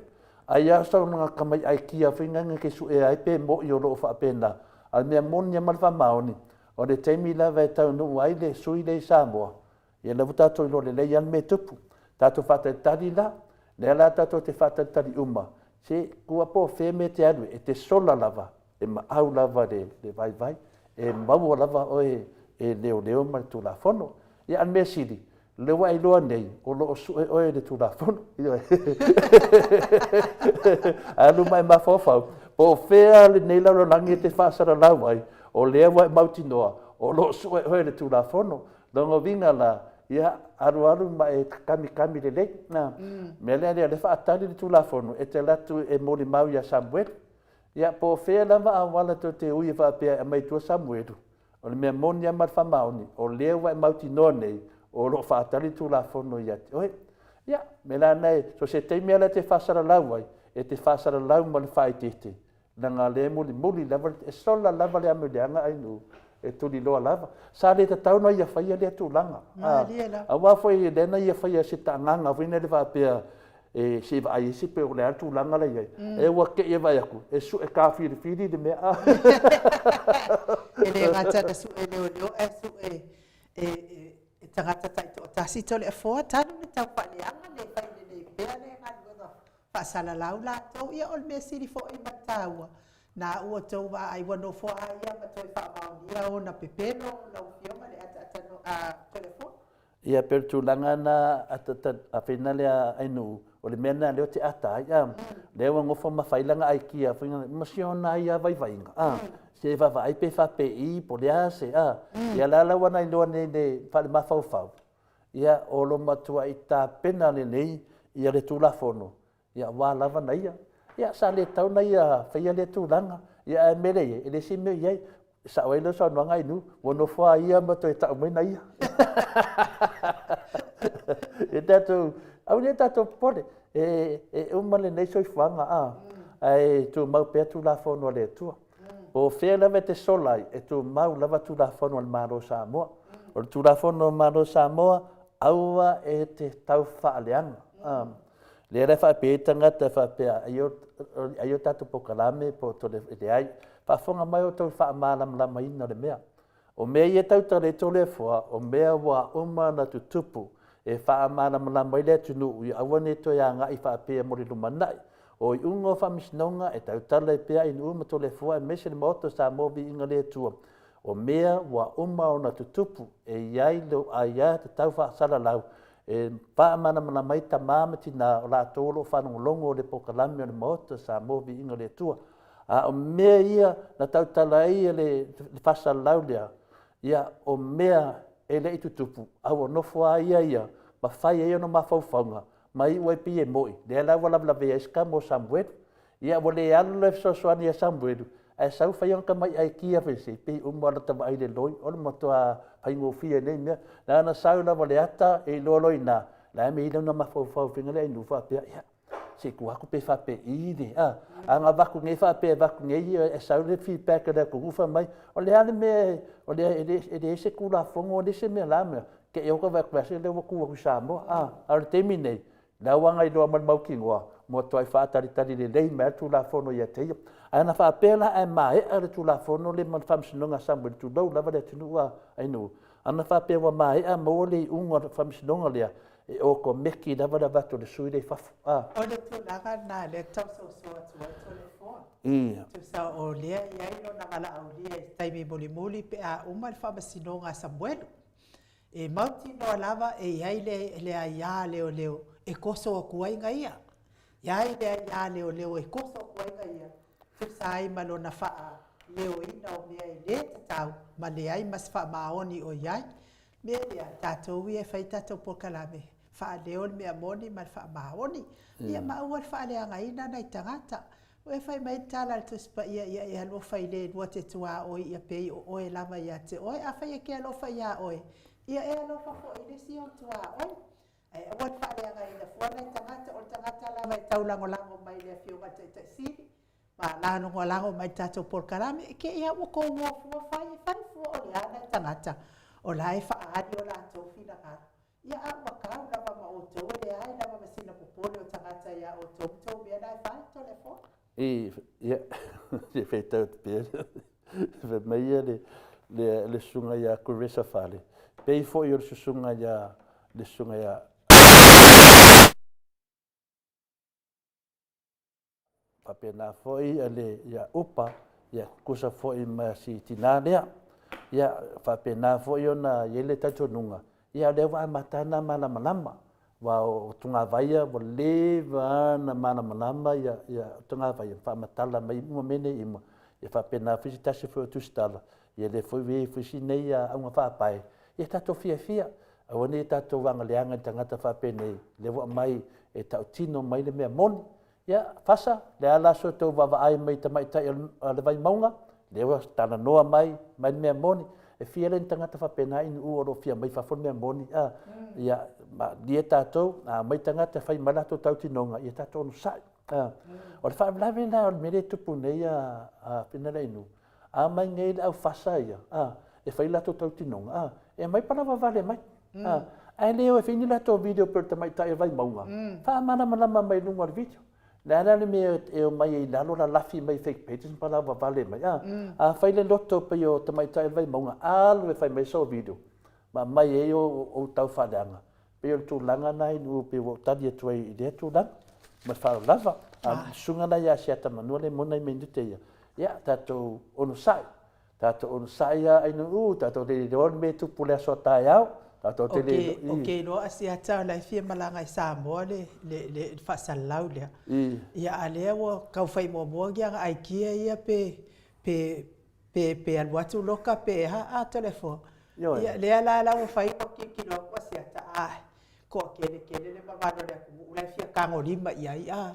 Ai a sau nga kamai ai kia whainga ke su e ai pe mo i o loo whaapena. Al mea moni a malwa maoni. O le teimi la vai tau nu ai le sui le Samoa. Ia lavu tato ilo le leian me tupu. Tato whata tari la. Lea la tato te whata tari uma. Se kua po wheme te anu e te sola lava. E ma au lava le vai. E mau lava o e leo mai tu la fono. Ia an mea siri. Leo ai loa nei. O loo su e oe le tu la fono. Alu mai ma fofau. Po fea le nei lau langi te whaasara lau ai. O leo ai mauti noa. O loo su e oe le tu la fono. Dongo vinga la. Ia aru ma e kami le lei. Mea lea le whaatari le tu la fono. E te latu e moli mau ia Samuel. Ia po fea lava awala to te ui whapea e mai tua Samuelu. O le mea moni a marwha maoni. O leo wai mauti noa nei. O lo whaatari tu la fono ia te oe. Ia, me la nei. So se teimea la te whasara lau ai. E te whasara lau ma le whaitete. Na ngā le muli lava. E sola lava le amuleanga ainu. E tuli loa lava. Sa le ta tauna ia whaia lea tu langa. A wafoi e lena ia whaia se ta nganga. Vina le whapea. E se va ai se pe o le atu langa la ia e wa ke e vai aku e su e ka fili de me a ele ngata ta su ele o e su e tangata tai to tasi to le fo tanu le tau pa le anga le pai le pe le ngata pa sala laula to ia ol me siri fo i matawa na o to va ai wa no fo ai ia ma to fa ma ia ona pepeno la o fio ma le ata no a telefone ia per tu langa na ata a finale ainu o le mena leo te ata ia leo ngofo mawhailanga ai kia whinga masiona ia vai se va ai pe fa pe i po lea se ia lala wana i loa ne whale mawhauwhau ia o lo matua i tā pena le nei ia le tūlafono ia wā lava na ia sa le tau na ia whaia le tūlanga ia e mere e le si me iai sa wailo sa nuanga inu wono wha ia mato e tau mai na ia e tato au le tato pole e umale nei soi whanga ai tu mau pea tu la fono le tua o fea lava te solai e tu mau lava tu la fono al maro Samoa o tu la fono maro Samoa aua e te tau whaaleanga le re wha pe tangata wha pea aio tato pokalame po to le ai whafonga mai o tau wha maalam lama ina le mea o mea ia tau tale tole fua o mea wa uma na tutupu e wha maalam mai le tunu i awane to ia ngai wha pea mori lumanai o i ungo wha misnonga e tau tale pea in uma tole fua e mese le moto sa mobi inga le tua o mea wa uma o na tutupu e iai leo aia te tau wha salalau e wha maalam mai ta mamati na o la tolo whanongolongo le pokalame o le moto sa mobi inga le tua o mea ia na tau tala ia le whasalau lea ia o mea e le itutupu au o nofua ia ma whai e ono mawhauwhaunga mai ua pi e moi le lau wala vea iska mo Samuelu ia o le alu le fsosoani a Samuelu e sau whai onka mai ai kia whese pi umara tawa ai le loi o le matua whaingo fia nei mea na ana sau la wale ata e loloi na la me ile na mafau finga le nu fa pe ia se ku aku pe fa pe i de anga va ku nge fa pe va ku nge e sa le feedback da ku fa mai o le ale me o le e se ku la fongo de se me la me ke eu ka va klase le ku sa mo al termine la wanga i do mal mau kingwa mo toi fa tari le dei me tu la fono ia te ana fa pela e mai e tu la fono le man fam sinonga sambu tu do la va tu wa ai no ana fa pe wa mai a mo le unga fam sinonga le e o ko meki da va tu le sui le fa o le tu la ga na le tau so le fo tu sa o le ia i no na mala o le tai me moli pe a uma fam sinonga Samuel e mauti no lava e ia le ia leo e koso o kuai ngaia. Iai lea leo e koso o kuai ngaia. Tu sai malo na faa leo ina o mea i le tatau ma le ai mas faa maoni o iai. Mea lea tatou i e fai tatou po kalame. Faa leo mea moni ma faa maoni. Ia maua faa lea ngaina na i tangata. O e fai mai tala le tuspa ia alo fai le lua te tua oi ia pei o oe lama ia te oe. A fai e ke alo fai ia oe. Ia e alo faa fo i le si o tua oe. Ai awan fa le ngai na fona tangata o tangata la mai tau lango mai le fio ma te siri ma la no lango mai tato por karame ke ia o ko mo fai fo o ya na tangata o lai fa adi o la to fina ka ia a wa ka la ma o to le ai la ma sina popole o tangata ia o to be na fa telefone ia se feita pe ve mai le sunga ia kuresa fale pe fo yo sunga ia le sunga ia apena foi ale ia upa ia kusa foi ma si tinalea ia fa pena foi ona yele tatonunga ia le wa matana malama wa tunga vaia wa leva na malama ia tunga vaia fa matala mai mo mene ima ia fa pena visita se foi tu stala ia le foi vi nei ia unha fa pai ia tato fia awani tato wanga leanga tangata fa pene le wa mai e tautino mai le mea moni ia fasa le ala so to va ai mai tamai tai le vai maunga le wa tana noa mai mea moni e fia le tangata fa pena in u o fia mai fa fon mea moni ia ma dieta to mai tangata fai mala to tautinonga ia tato no sai o le fa lave na me le tupu nei a pena le inu a mai ngai au fasa ia e fai la to tautinonga e mai para va vale mai ai leo e fini la to video per tamai tai vai maunga fa mana mai lunga video la me e mai la lo la lafi mai fake pages para va vale mai a fai le lotto pe yo tamai tai vai maunga al we fai mai so video ma mai e o tau fadanga pe yo tu langa nai nu pe wo tadi tu i de tu dan ma fa lava sunga na ya sia tamanu le mona me ndite ya tato onu sai ya ai nu tato de don me tu pula so tai au tato tele okay no asia ta la fia malanga sa mo le fa salau le ya ale wo ka fai mo ya ai kia ia pe al watu loka pe a telefone ya le la wo fai ko ki lo ko asia ta ko ke le ma no le ku la fia ka ngoli ma ia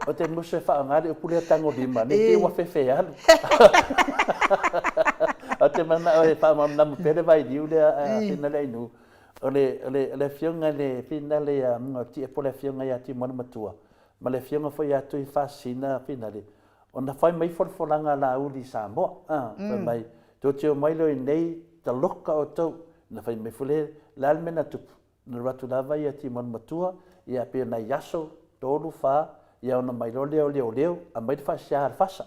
o te musa fa ngari o pule tango bima ne te wa fefe alu o te mana o fa mam nam pere vai diu le ina le nu le fionga le fina le mo ti pole fionga ya ti mon matua ma le fionga foi ya tu fascina finale ona fai mai forfolanga la uli sambo mai to tio mai lo nei te loka o to na fai mai fule la almena tu na ratu lava ya ti mon matua ia pe na yaso tolu fa ia ona mai leo a mai fa sia fasa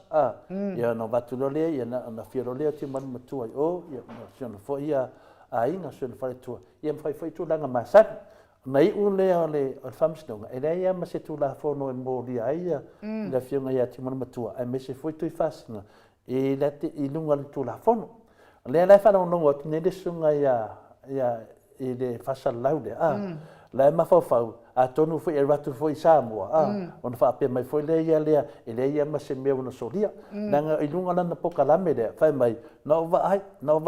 ia no batulole ia na fiorole ti man matua o ia no fo ia ai na sen fa tu ia fai tu langa masat mai ule ole famstonga e ia ma se tu la fo no mo dia ia la fiona ia ti man matua ai me se foi tu fasna e la te i lunga tu la fo le fa no no ne de sunga ia e de fasa laude la ma fa a tonu foi e ratu foi Samoa ona fa pe mai foi le ia ma se me ona solia nanga ilunga na pokalame le fa mai no va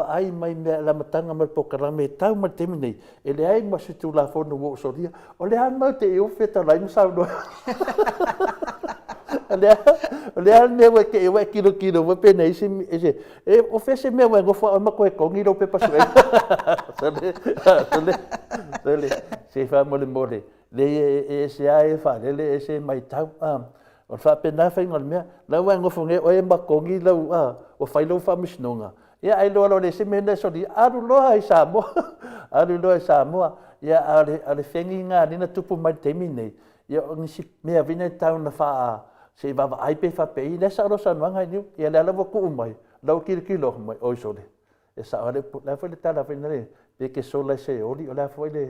ai mai me la matanga ma pokalame tau ma temini ele ai ma se tu la fono wo solia o le an ma te eu feta la im sa no le al me wa ke wa kilo wa pe nei sim e o fese me wa go fa ma ko ko ngi lo pe pa so le se fa mo le se ai fa le se mai tau o fa pe na fa ngol me la wa go fo nge o e ma ko ngi lo o fa lo fa misnonga ia ai lo le se me ne so di aru lo ai sa mo aru lo sa mo ia ale fengi nga ni na tupu mai te mine ia ngi si me avina tau na fa se va ai pe fa pe le sa ro sa no ngai ni ia le la ku mai lo kilo mai o so le e sa ale la fa le ta la fenere pe ke so la se oli o la foi le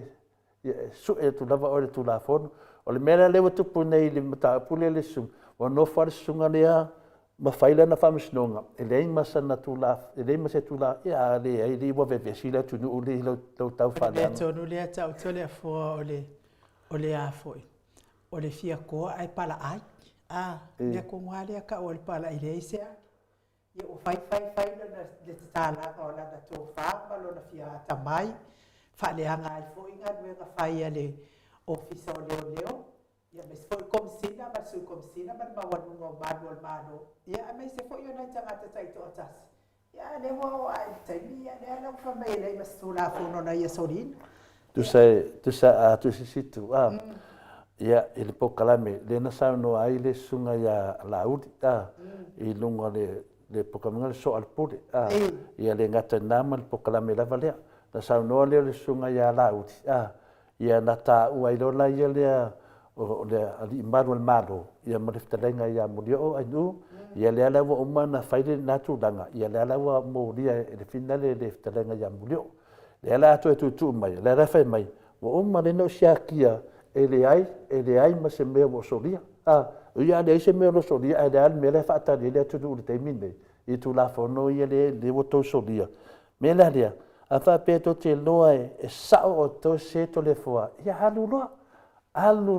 su e tu lava o tu la fon o le mera le tupu nei le mata pule le su o no fa sunga le ma faila na famisnonga ele masa na tula ele masa tula ia le ai li wa ve sila tu no le lo tau fa le tonu le tau tole fo ole a foi ole fia ko ai pala ai le ko ngale ka o pala ile se ia o fai na le tala o la to fa ma lo na fia tamai fa le anga ai foi nga me nga fai ale ofisa o leo ia mas foi komsina mas foi komsina mas mawanu ngo manual mano ia mas se foi ona tanga tai to atas ia le wo ai tai ia le ala fa mai le mas tula fo no ia sorin tu se situ ia ele pokalame le na sa no ai le sunga ia laudi i lunga le pokamanga so al pode ia le ngata nama le pokalame la valea na sa no le sunga ia laudi ia na ta uai lo la ia le o le ali manual malo ia mo le ftalenga ia mo dio ai nu ia le ala wo mana faile na tu danga ia le ala wo mo dia le finale le ftalenga ia mo dio le ala tu mai le ra fai mai wo ma le no shakia ele ai ma se me wo solia ia le se me lo solia ai al me le fata le tu du te mine i tu la fono ia le wo to solia me la dia a fa pe to te loa e sa o to se to le foa ia halu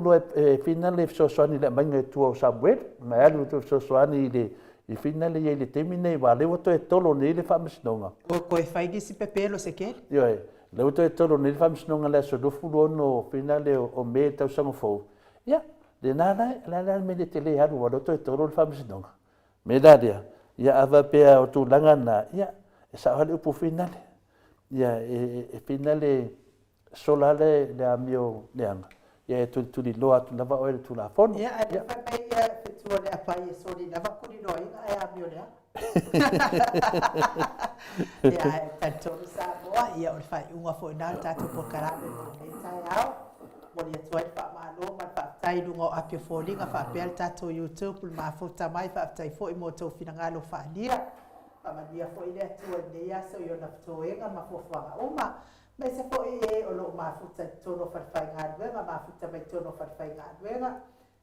lo finale so soani le manga tu Samuel ma alu tu so soani le i finale ye le temine wa le to e tolo ne le famisnonga o ko e fai si pepelo se ke yo le to e tolo ne le famisnonga le so do fulo no finale o me tau sango fo ya de nada la me de tele ha wa to e tolo le famisnonga me da dia ya ava pe o tu langana ya sa hale po finale ya e finale solale le amio leanga ia tu di loa tu lava o tu la fon ia ai fa mai ia tu le apa ia so di lava ku di loa ia a mio le ia tanto sa boa ia o fai unha fo na ta tu por carame e sai au mo ia tu ai fa malo ma fa tai lungo apio foli nga fa pel ta to YouTube ma fo ta mai fa tai fo i mo to finanga lo fa dia fa ma dia fo ile tu ne ia so yo na to e nga ma fo fa uma me se po e o lo mafuta tono farfai ngadwenga mafuta mai tono farfai ngadwenga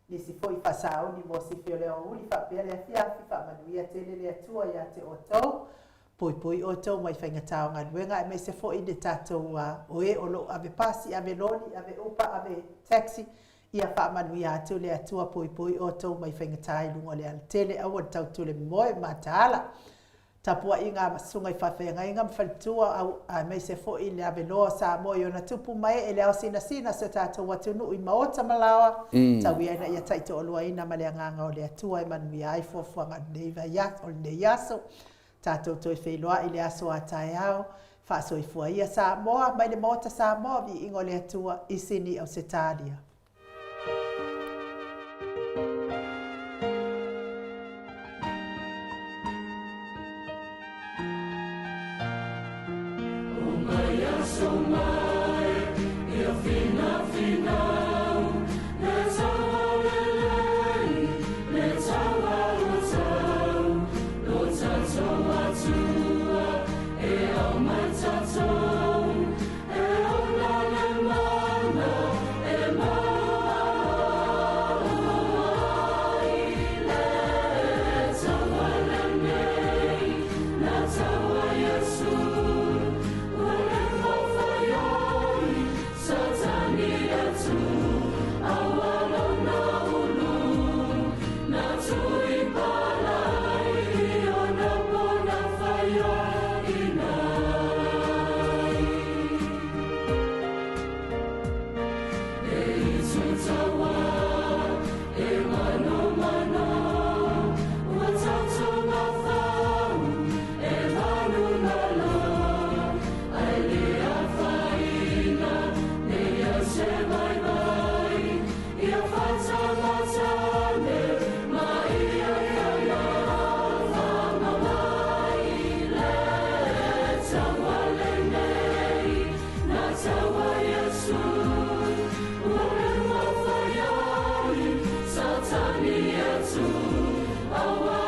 ni si foi pasao ni mo si fiole o uli fa pele fia fa manuia tele le tua ya te oto poi oto mai fa ngatao ngadwenga me se foi de tato o e o lo ave pasi ave loli ave upa ave taxi ia fa manuia te le tua poi oto mai fa ngatai lungo le tele au tau tule moe matala tapua inga sungai fafenga inga mfaltua au mai se fo ile avelo sa moyo na tupu mai ele au sina se tata watu nu i maota malawa tawia na ia taito olua ina male nganga o le atua man mi ai fo fo nga neva ya o le yaso tato to fe loa ile aso atayao fa so i fo ia sa moa mai le maota sa moa vi ingo le atua isini au setadia For your Maria tu,